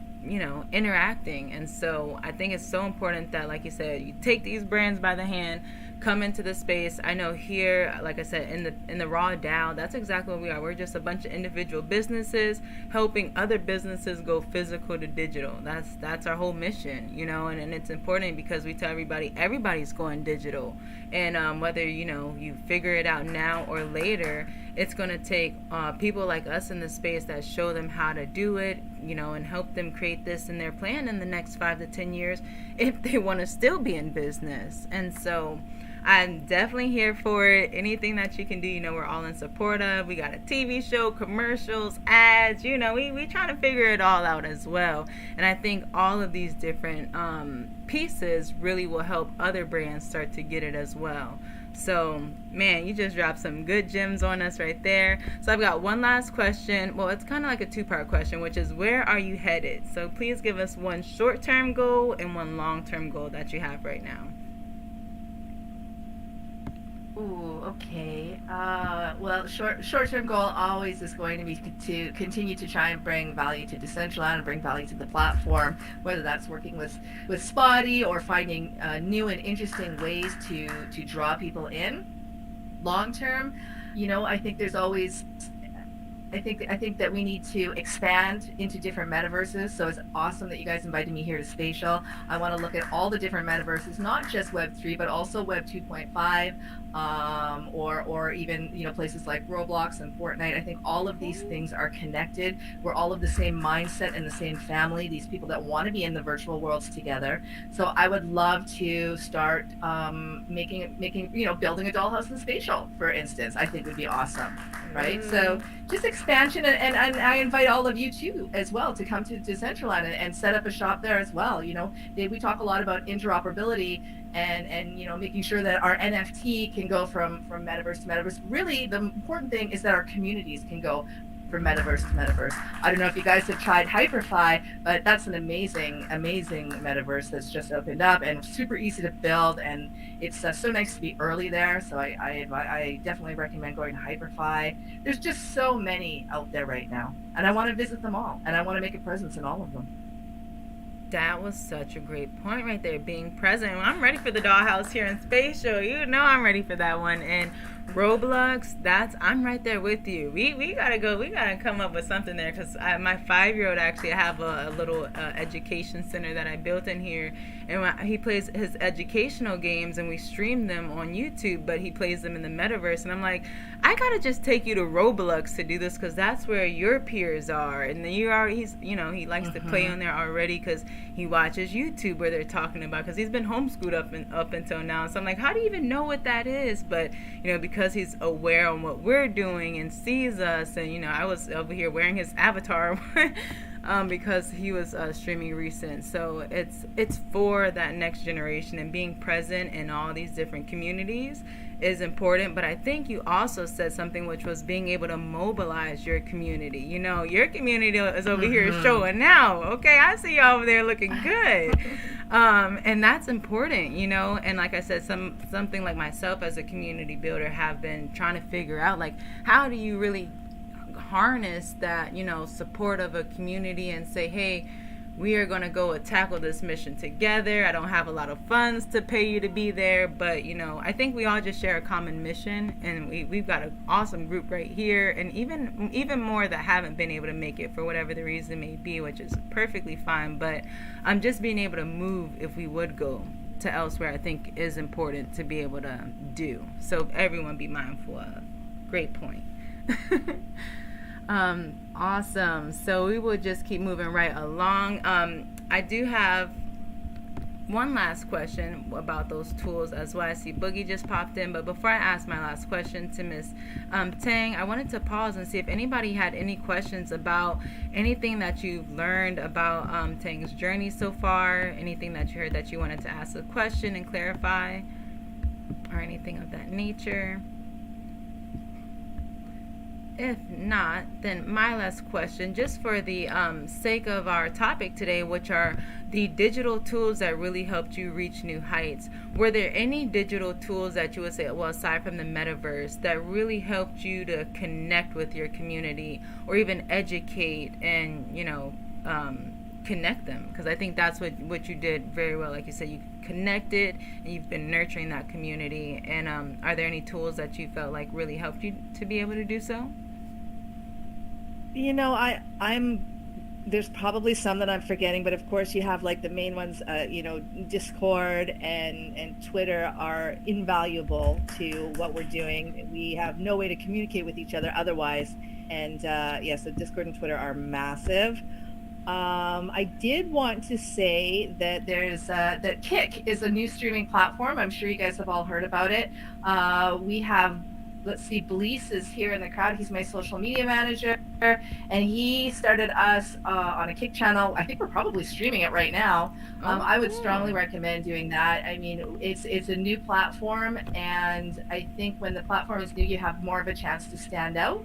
interacting. And so I think it's so important that, like you said, you take these brands by the hand, come into the space. I know here, like I said, in the raw DAO, that's exactly what we are. We're just a bunch of individual businesses helping other businesses go physical to digital. That's our whole mission, and it's important because we tell everybody's going digital, and whether you figure it out now or later, it's going to take people like us in the space that show them how to do it, and help them create this in their plan in the next 5 to 10 years if they want to still be in business. And so I'm definitely here for it. Anything that you can do, we're all in support of. We got a TV show, commercials, ads, we trying to figure it all out as well. And I think all of these different pieces really will help other brands start to get it as well. So, man, you just dropped some good gems on us right there. So I've got one last question. Well, it's kind of like a two-part question, which is, where are you headed? So please give us one short-term goal and one long-term goal that you have right now. Ooh, okay. Well, short-term goal always is going to be to continue to try and bring value to Decentraland and bring value to the platform, whether that's working with Spotty or finding new and interesting ways to draw people in. Long-term, I think there's always I think that we need to expand into different metaverses. So it's awesome that you guys invited me here to Spatial. I want to look at all the different metaverses, not just Web3, but also Web 2.5, or even places like Roblox and Fortnite. I think all of these things are connected. We're all of the same mindset and the same family. These people that want to be in the virtual worlds together. So I would love to start building a dollhouse in Spatial, for instance. I think would be awesome, right? So just expansion, and I invite all of you too as well to come to Decentraland and set up a shop there as well. You know, we talk a lot about interoperability and you know, making sure that our NFT can go from metaverse to metaverse. Really, the important thing is that our communities can go from metaverse to metaverse. I don't know if you guys have tried Hyperfly, but that's an amazing metaverse that's just opened up and super easy to build, and it's so nice to be early there. So I definitely recommend going to Hyperfly. There's just so many out there right now, and I want to visit them all, and I want to make a presence in all of them. That was such a great point right there, being present. I'm ready for the Dollhouse here in Space Show. You know I'm ready for that one. And Roblox, I'm right there with you. We gotta go. We gotta come up with something there, because my 5-year-old actually, I have a little education center that I built in here, and he plays his educational games, and we stream them on YouTube, but he plays them in the metaverse, and I'm like, I gotta just take you to Roblox to do this, because that's where your peers are, and then he likes to play on there already, because he watches YouTube where they're talking about, because he's been homeschooled up until now. So I'm like, how do you even know what that is? But because he's aware on what we're doing and sees us, and I was over here wearing his avatar because he was streaming recent. So it's for that next generation, and being present in all these different communities is important. But I think you also said something, which was being able to mobilize your community. Your community is over here showing now. Okay, I see y'all over there looking good. And that's important, and like I said, something like myself as a community builder have been trying to figure out, like, how do you really harness that, support of a community and say, hey, we are going to go tackle this mission together. I don't have a lot of funds to pay you to be there, but I think we all just share a common mission, and we've got an awesome group right here, and even more that haven't been able to make it for whatever the reason may be, which is perfectly fine. But just being able to move, if we would go to elsewhere, I think is important to be able to do. So everyone be mindful of. Great point. Awesome. So we will just keep moving right along. I do have one last question about those tools as well. I see Boogie just popped in, but before I ask my last question to Miss Tang, I wanted to pause and see if anybody had any questions about anything that you've learned about Tang's journey so far, anything that you heard that you wanted to ask a question and clarify, or anything of that nature. If not, then my last question, just for the sake of our topic today, which are the digital tools that really helped you reach new heights. Were there any digital tools that you would say, well, aside from the metaverse, that really helped you to connect with your community, or even educate and, connect them? Because I think that's what you did very well. Like you said, you connected and you've been nurturing that community. And are there any tools that you felt like really helped you to be able to do so? There's probably some that I'm forgetting, but of course you have like the main ones, Discord and Twitter are invaluable to what we're doing. We have no way to communicate with each other otherwise. And so Discord and Twitter are massive. I did want to say that that Kick is a new streaming platform. I'm sure you guys have all heard about it. We have, let's see, Blease is here in the crowd. He's my social media manager, and he started us on a Kick channel. I think we're probably streaming it right now. I would strongly recommend doing that. I mean, it's a new platform, and I think when the platform is new, you have more of a chance to stand out.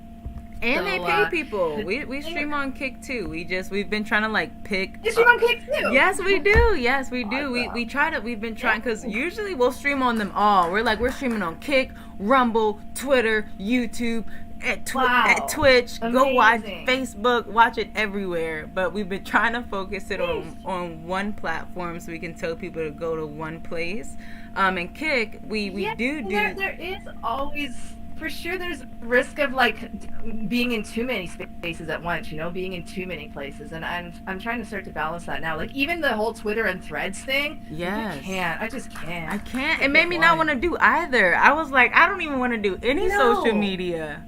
And they pay people. We stream on Kick too. We've been trying to pick. You stream on Kick too? Yes, we do. Yes, we do. Awesome. We've been trying, because usually we'll stream on them all. We're streaming on Kick, Rumble, Twitter, YouTube, at Twitch. Amazing. Go watch Facebook. Watch it everywhere. But we've been trying to focus it on one platform, so we can tell people to go to one place. And Kick, we do. There is always. For sure, there's risk of being in too many spaces at once, being in too many places, and I'm trying to start to balance that now. Like even the whole Twitter and Threads thing. Yes. I just can't. I can't. It made me not want to do either. I was like, I don't even want to do any social media.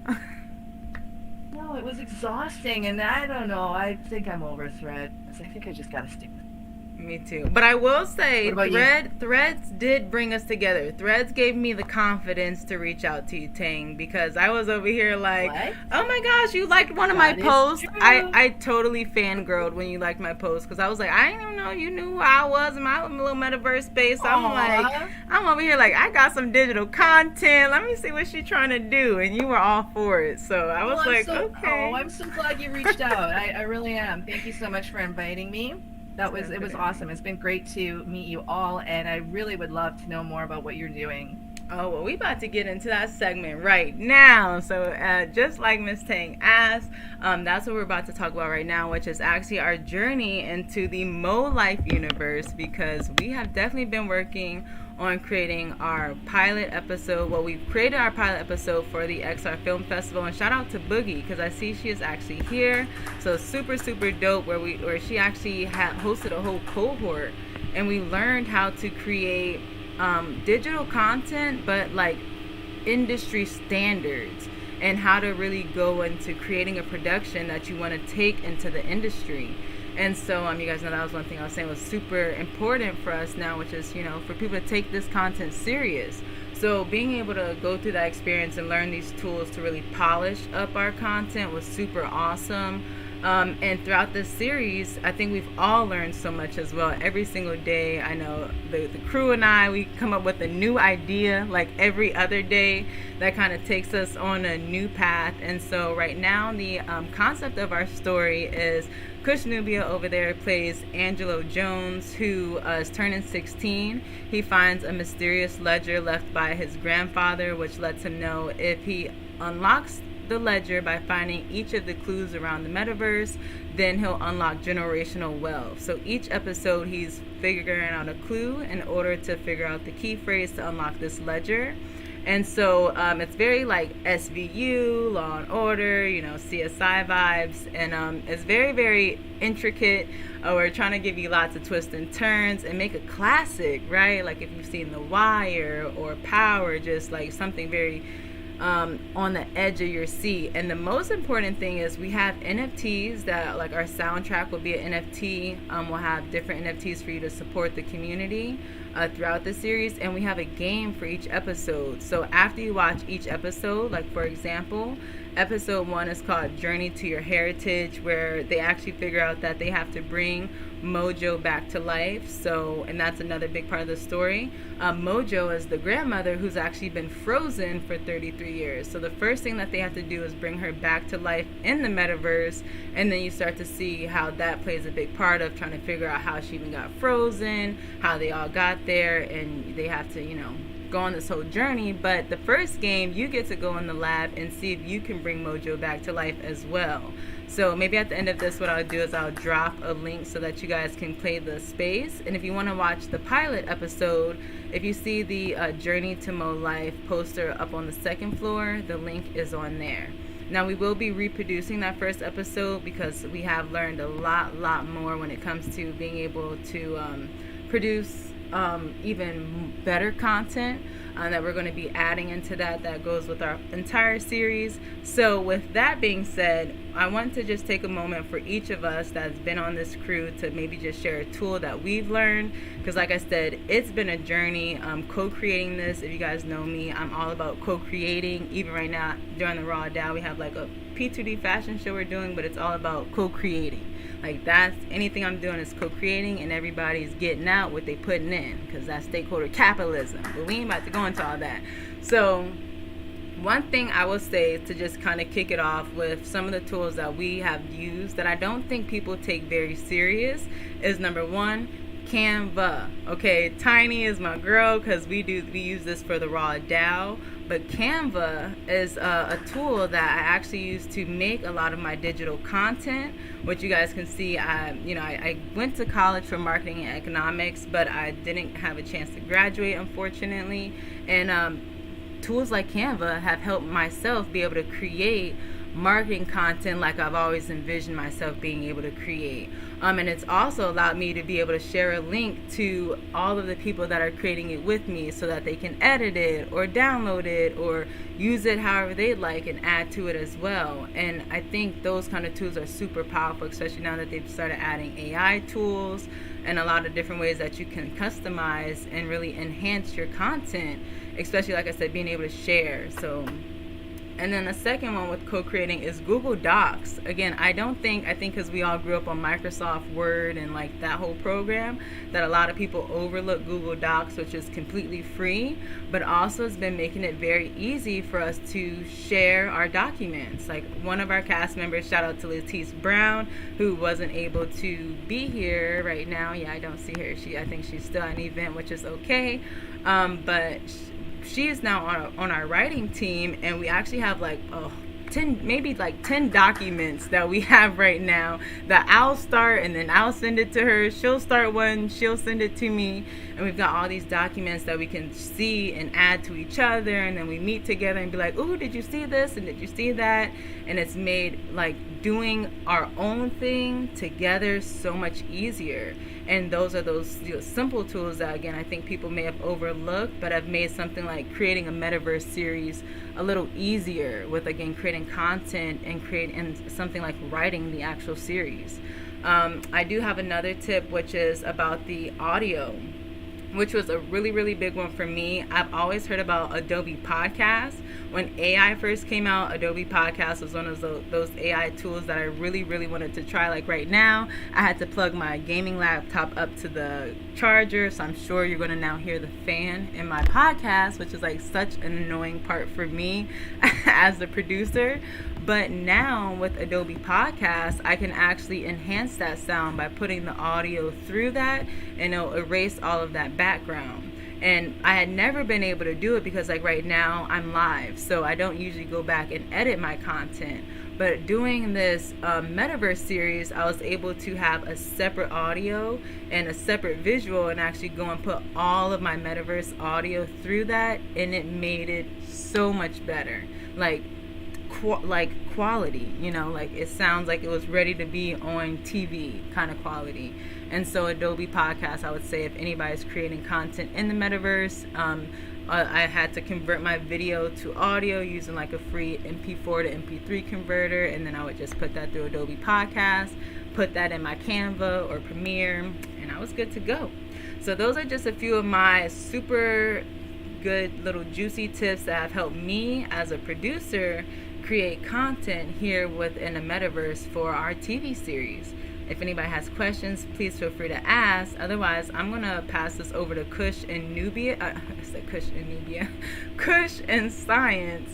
No, it was exhausting, and I don't know. I think I'm over Threads. I think I just gotta stick with it. Me too. But I will say, What about you? Threads did bring us together. Threads gave me the confidence to reach out to you, Tang, because I was over here like, What? oh my gosh, you liked one of my That is posts. true. I totally fangirled when you liked my post because I was like, I didn't even know you knew who I was in my little metaverse space. I'm like, Aw. I'm over here like, I got some digital content. Let me see what she's trying to do. And you were all for it. So I was like, okay. Oh, I'm so glad you reached out. I really am. Thank you so much for inviting me. It was awesome. It's been great to meet you all, and I really would love to know more about what you're doing. Oh, well, we about to get into that segment right now. So just like Miss Tang asked, that's what we're about to talk about right now, which is actually our journey into the Mo Life universe, because we have definitely been working on creating our pilot episode. Well, we've created our pilot episode for the XR Film Festival, and shout out to Boogie because I see she is actually here. So super dope, where she actually hosted a whole cohort, and we learned how to create digital content, but like industry standards, and how to really go into creating a production that you want to take into the industry. And so you guys know that was one thing I was saying was super important for us now, which is, you know, for people to take this content serious. So being able to go through that experience and learn these tools to really polish up our content was super awesome. And throughout this series, I think we've all learned so much as well. Every single day, I know the crew and I, we come up with a new idea like every other day that kind of takes us on a new path. And so right now, the concept of our story is Kush Nubia over there plays Angelo Jones, who is turning 16. He finds a mysterious ledger left by his grandfather, which lets him know if he unlocks the ledger by finding each of the clues around the metaverse, then he'll unlock generational wealth. So each episode he's figuring out a clue in order to figure out the key phrase to unlock this ledger. And so it's very like SVU, Law and Order, you know, CSI vibes, and it's very intricate. We're trying to give you lots of twists and turns and make a classic, right? Like if you've seen The Wire or Power, just like something very on the edge of your seat. And the most important thing is we have NFTs that, like, our soundtrack will be an NFT. We'll have different NFTs for you to support the community throughout the series, and we have a game for each episode. So after you watch each episode, like for example, episode 1 is called Journey to Your Heritage, where they actually figure out that they have to bring Mojo back to life. So, and that's another big part of the story. Mojo is the grandmother who's actually been frozen for 33 years. So the first thing that they have to do is bring her back to life in the metaverse, and then you start to see how that plays a big part of trying to figure out how she even got frozen, how they all got there, and they have to, you know, go on this whole journey. But the first game, you get to go in the lab and see if you can bring Mojo back to life as well. So maybe at the end of this, what I'll do is I'll drop a link so that you guys can play the space. And if you want to watch the pilot episode, if you see the Journey to Mo Life poster up on the second floor, the link is on there. Now we will be reproducing that first episode because we have learned a lot more when it comes to being able to produce even better content that we're going to be adding into that goes with our entire series. So with that being said, I want to just take a moment for each of us that's been on this crew to maybe just share a tool that we've learned, because like I said, it's been a journey co-creating this. If you guys know me, I'm all about co-creating. Even right now during the Raw DAO, we have like a P2d fashion show we're doing, but it's all about co-creating. Like, that's anything I'm doing is co-creating, and everybody's getting out what they putting in, because that's stakeholder capitalism. But we ain't about to go into all that. So one thing I will say to just kind of kick it off with some of the tools that we have used that I don't think people take very serious is number one, Canva. Okay, Tiny is my girl because we use this for the Raw DAO. But Canva is a tool that I actually use to make a lot of my digital content, which you guys can see. I went to college for marketing and economics, but I didn't have a chance to graduate, unfortunately. And tools like Canva have helped myself be able to create marketing content like I've always envisioned myself being able to create. And it's also allowed me to be able to share a link to all of the people that are creating it with me so that they can edit it or download it or use it however they like and add to it as well. And I think those kind of tools are super powerful, especially now that they've started adding AI tools and a lot of different ways that you can customize and really enhance your content, especially, like I said, being able to share. So, and then the second one with co-creating is Google Docs. Again, I think because we all grew up on Microsoft Word and like that whole program, that a lot of people overlook Google Docs, which is completely free, but also has been making it very easy for us to share our documents. Like one of our cast members, shout out to Letice Brown, who wasn't able to be here right now. Yeah, I don't see her. I think she's still at an event, which is okay. But she is now on our writing team, and we actually have like 10 documents that we have right now that I'll start and then I'll send it to her. She'll start one, she'll send it to me, and we've got all these documents that we can see and add to each other, and then we meet together and be like, ooh, did you see this and did you see that? And it's made like doing our own thing together so much easier. And those are those simple tools that, again, I think people may have overlooked, but have made something like creating a Metaverse series a little easier with, again, creating content and something like writing the actual series. I do have another tip, which is about the audio, which was a really, really big one for me. I've always heard about Adobe Podcast. When AI first came out, Adobe Podcast was one of those AI tools that I really, really wanted to try. Like right now, I had to plug my gaming laptop up to the charger, so I'm sure you're going to now hear the fan in my podcast, which is like such an annoying part for me as the producer. But now with Adobe Podcast, I can actually enhance that sound by putting the audio through that, and it'll erase all of that background. And I had never been able to do it because like right now I'm live, so I don't usually go back and edit my content. But doing this Metaverse series, I was able to have a separate audio and a separate visual, and actually go and put all of my Metaverse audio through that, and it made it so much better. Like quality, like it sounds like it was ready to be on TV kind of quality. And so Adobe Podcast, I would say, if anybody's creating content in the Metaverse, I had to convert my video to audio using like a free MP4 to MP3 converter, and then I would just put that through Adobe Podcast, put that in my Canva or Premiere, and I was good to go. So those are just a few of my super good little juicy tips that have helped me as a producer create content here within a Metaverse for our TV series. If anybody has questions, please feel free to ask. Otherwise, I'm going to pass this over to Kush and Nubia. I said Kush and Nubia. Kush and Science,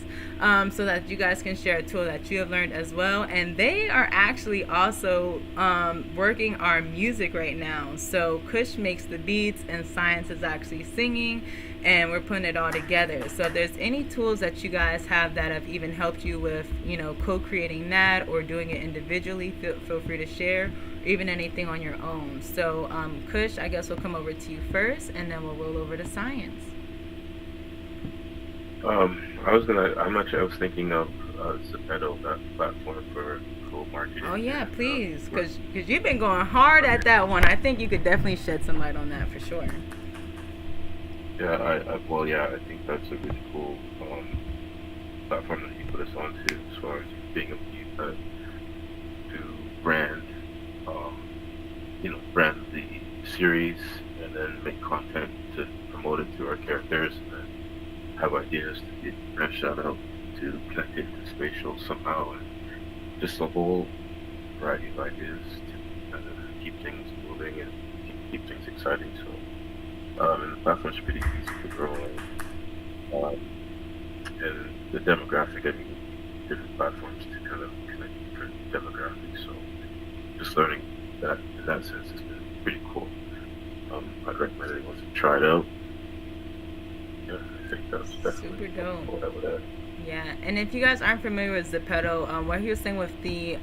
so that you guys can share a tool that you have learned as well. And they are actually also working our music right now. So Kush makes the beats and Science is actually singing, and we're putting it all together. So if there's any tools that you guys have that have even helped you with, co-creating that or doing it individually, feel free to share, or even anything on your own. So Kush, I guess we'll come over to you first, and then we'll roll over to Science. I was thinking of Zepeto, that platform for co-marketing. Oh yeah, please, because you've been going hard at that one. I think you could definitely shed some light on that for sure. Yeah, I think that's a really cool platform that you put us onto, as far as being able to brand, brand the series, and then make content to promote it to our characters, and then have ideas to get branched out to connect it to spatial somehow, and just a whole variety of ideas to kind of keep things moving and keep things exciting. So. And the platform's pretty easy to grow on. And the demographic, different platforms to kind of connect different demographics. So just learning that in that sense has been pretty cool. I'd recommend anyone to try it out. Yeah, I think that's definitely super dope. What I would add. Yeah, and if you guys aren't familiar with Zepeto, what he was saying with the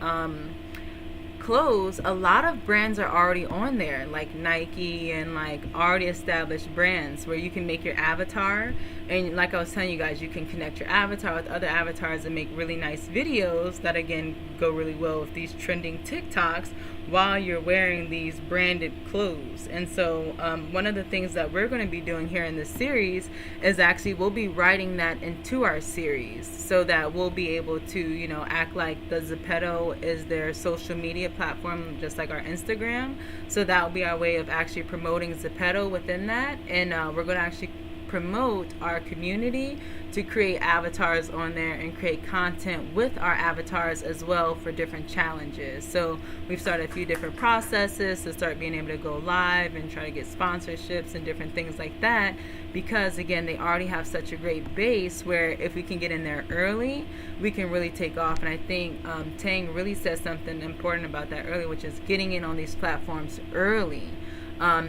clothes, a lot of brands are already on there, like Nike and like already established brands where you can make your avatar. And like I was telling you guys, you can connect your avatar with other avatars and make really nice videos that again go really well with these trending TikToks while you're wearing these branded clothes. And so one of the things that we're going to be doing here in this series is actually we'll be writing that into our series so that we'll be able to, you know, act like the Zepeto is their social media platform, just like our Instagram. So that will be our way of actually promoting Zepeto within that. And we're going to actually promote our community to create avatars on there and create content with our avatars as well for different challenges. So we've started a few different processes to start being able to go live and try to get sponsorships and different things like that, because again, they already have such a great base where if we can get in there early, we can really take off. And I think Tang really said something important about that earlier, which is getting in on these platforms early.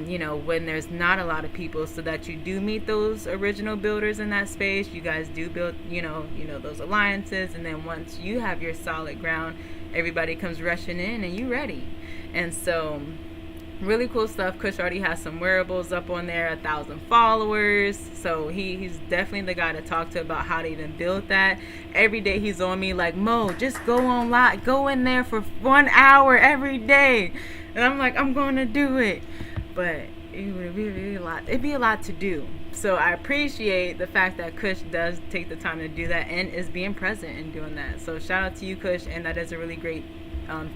You know, when there's not a lot of people, so that you do meet those original builders in that space. You guys do build, you know, those alliances, and then once you have your solid ground, everybody comes rushing in and you ready. And so really cool stuff. Kush already has some wearables up on there, 1,000 followers. So he's definitely the guy to talk to about how to even build that. Every day he's on me like, Mo, just go on live, go in there for 1 hour every day. And I'm like, I'm going to do it. But it would be a lot. It'd be a lot to do. So I appreciate the fact that Kush does take the time to do that and is being present in doing that. So shout out to you, Kush, and that is a really great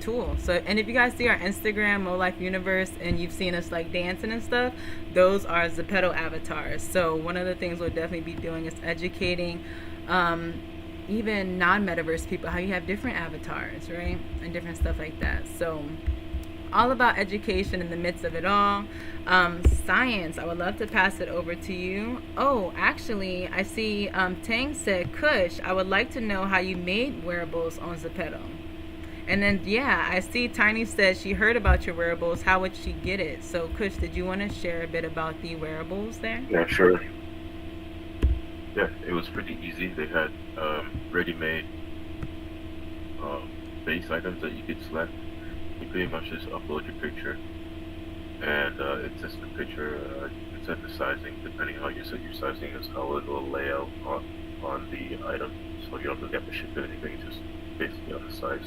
tool. So, and if you guys see our Instagram, Mo Life Universe, and you've seen us like dancing and stuff, those are Zepeto avatars. So one of the things we'll definitely be doing is educating even non-metaverse people how you have different avatars, right, and different stuff like that. So all about education in the midst of it all. Science, I would love to pass it over to you. Oh, actually, I see Tang said, Kush, I would like to know how you made wearables on Zepeto. And then, yeah, I see Tiny says she heard about your wearables. How would she get it? So, Kush, did you want to share a bit about the wearables there? Yeah, sure. Yeah, it was pretty easy. They had ready-made base items that you could select. You pretty much just upload your picture, and it sets the picture. You can set the sizing depending on how you set your sizing, is how it will lay out on the item. So you don't have to ship anything, just basically on the size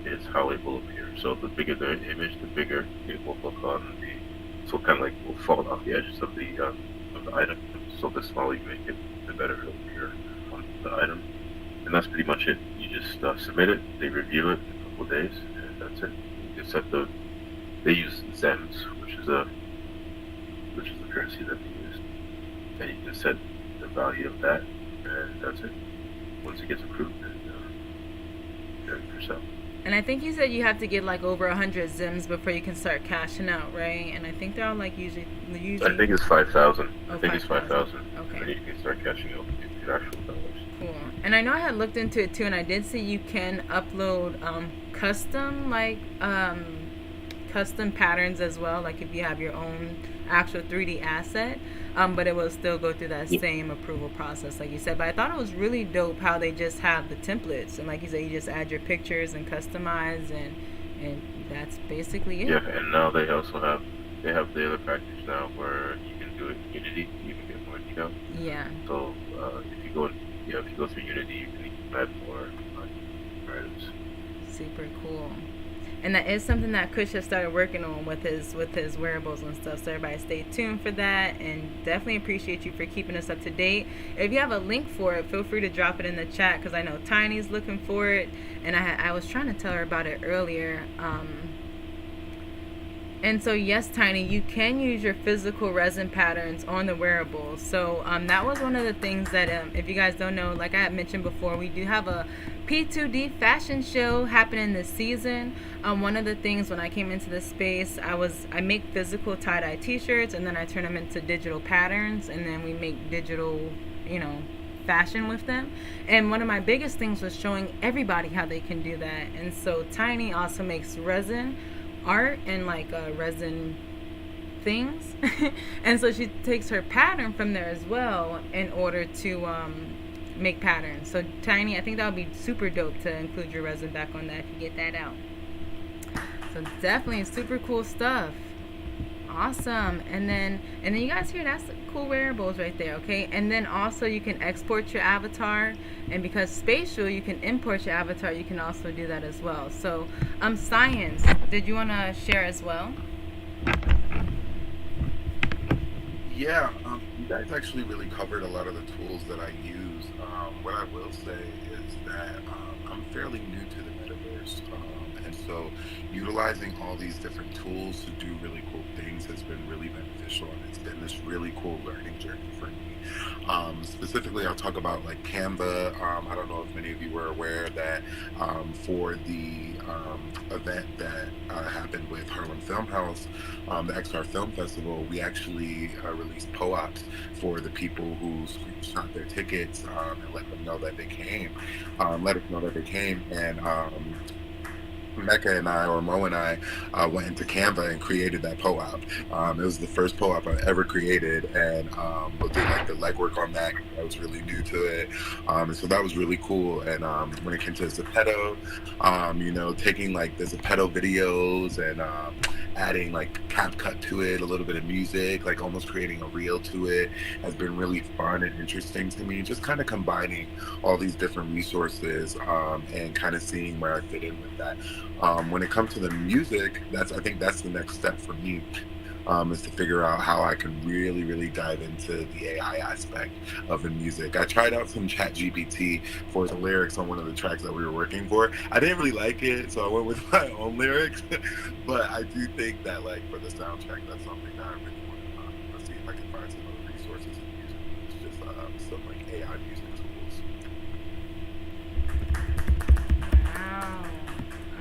is how it will appear. So the bigger the image, the bigger it will look on the. So kind of like will fall off the edges of the item. So the smaller you make it, the better it will appear on the item. And that's pretty much it. You just submit it. They review it in a couple of days. That's it. You can set they use Zems, which is the currency that they use, and you can set the value of that, and that's it. Once it gets approved, then you're ready for sale. And I think you said you have to get like over 100 Zems before you can start cashing out, right? And I think they're all like usually. I think it's 5,000. Oh, I think it's 5,000. Okay. And you can start cashing out your actual dollars. Cool. And I know I had looked into it too, and I did see you can upload custom patterns as well, like if you have your own actual 3D asset, but it will still go through that same approval process like you said. But I thought it was really dope how they just have the templates, and like you said, you just add your pictures and customize, and that's basically it. Yeah, and now they also have the other package now where you can do it in Unity, you can get more detail. Yeah. So if you go through Unity, you can add more items. Super cool. And that is something that Kush has started working on with his wearables and stuff. So everybody stay tuned for that, and definitely appreciate you for keeping us up to date. If you have a link for it, feel free to drop it in the chat, because I know Tiny's looking for it, and I was trying to tell her about it earlier. And so yes, Tiny, you can use your physical resin patterns on the wearables. So that was one of the things that if you guys don't know, like I had mentioned before, we do have a P2d fashion show happening this season. One of the things when I came into this space, I make physical tie-dye t-shirts, and then I turn them into digital patterns, and then we make digital, fashion with them. And one of my biggest things was showing everybody how they can do that. And so Tiny also makes resin art and like resin things and so she takes her pattern from there as well in order to make patterns. So Tiny, I think that would be super dope to include your resin back on that if you get that out. So definitely super cool stuff. Awesome. And then you guys hear that's cool wearables right there, okay? And then also you can export your avatar, and because spatial you can import your avatar, you can also do that as well. So Science, did you want to share as well? Yeah, you guys actually really covered a lot of the tools that I use. What I will say is that I'm fairly new to the metaverse, and so utilizing all these different tools to do really cool things has been really beneficial, and it's been this really cool learning journey for me. Specifically, I'll talk about like Canva. I don't know if many of you were aware that for the event that happened with Harlem Film House, the XR Film Festival, we actually released PO-ops for the people who screenshot their tickets and let them know that they came. Let us know that they came, and Mecca and I, or Mo and I, went into Canva and created that PO-op. It was the first PO-op I ever created, and we did like the legwork on that. I was really new to it, and so that was really cool. And when it came to Zepeto, taking like the Zepeto videos and adding like CapCut to it, a little bit of music, like almost creating a reel to it, has been really fun and interesting to me. Just kind of combining all these different resources and kind of seeing where I fit in with that. When it comes to the music, I think that's the next step for me. Is to figure out how I can really, really dive into the AI aspect of the music. I tried out some Chat GPT for the lyrics on one of the tracks that we were working for. I didn't really like it, so I went with my own lyrics. But I do think that, like, for the soundtrack, that's something that I really want to see if I can find some other resources in music. It's just some like AI music tools. Wow.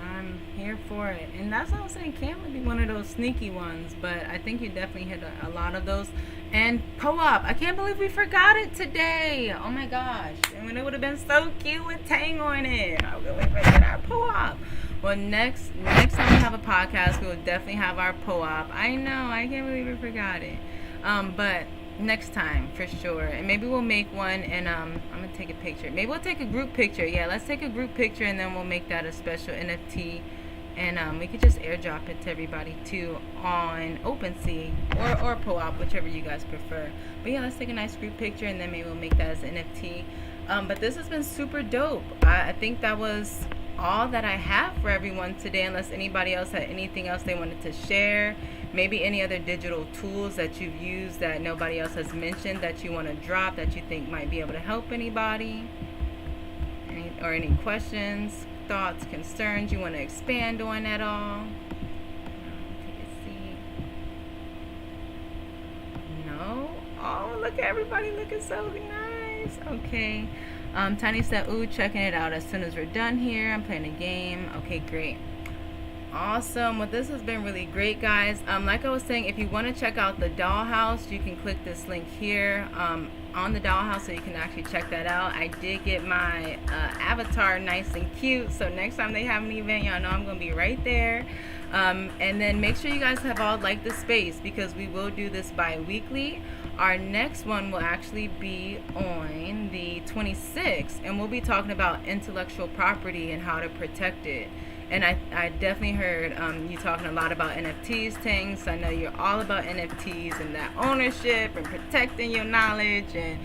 I'm here for it. And that's what I was saying. Can't would be one of those sneaky ones, but I think you definitely hit a lot of those. And PO-op, I can't believe we forgot it today. Oh my gosh. And it would have been so cute with Tang on it. I would forget our PO-op. Well, next time we have a podcast, we will definitely have our PO-op. I know, I can't believe we forgot it. But next time for sure, and maybe we'll make one, and I'm gonna take a picture. Maybe we'll take a group picture. Yeah, let's take a group picture, and then we'll make that a special NFT, and we could just airdrop it to everybody too on OpenSea or PO-op, whichever you guys prefer. But yeah, let's take a nice group picture, and then maybe we'll make that as an NFT. But this has been super dope. I think that was all that I have for everyone today, unless anybody else had anything else they wanted to share. Maybe any other digital tools that you've used that nobody else has mentioned that you want to drop that you think might be able to help anybody. Any questions, thoughts, concerns you want to expand on at all. Take a seat. No? Oh, look at everybody looking so nice. Okay. Tiny said, ooh, checking it out as soon as we're done here. I'm playing a game. Okay, great. Awesome. Well, this has been really great, guys. Like I was saying, if you want to check out the dollhouse, you can click this link here on the dollhouse, so you can actually check that out. I did get my avatar nice and cute, so next time they have an event, y'all know I'm going to be right there. And then make sure you guys have all liked the space, because we will do this bi-weekly. Our next one will actually be on the 26th, and we'll be talking about intellectual property and how to protect it. And I definitely heard you talking a lot about NFTs, things. I know you're all about NFTs and that ownership and protecting your knowledge and,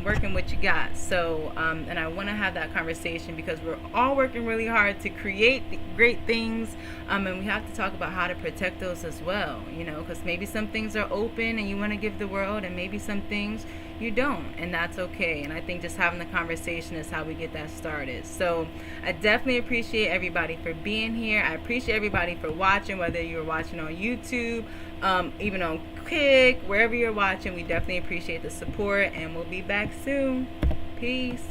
working what you got. So, and I want to have that conversation because we're all working really hard to create great things. And we have to talk about how to protect those as well, because maybe some things are open and you want to give the world, and maybe some things you don't, and that's okay. And I think just having the conversation is how we get that started. So I definitely appreciate everybody for being here. I appreciate everybody for watching, whether you're watching on YouTube, even on Kick, wherever you're watching. We definitely appreciate the support, and we'll be back soon. Peace.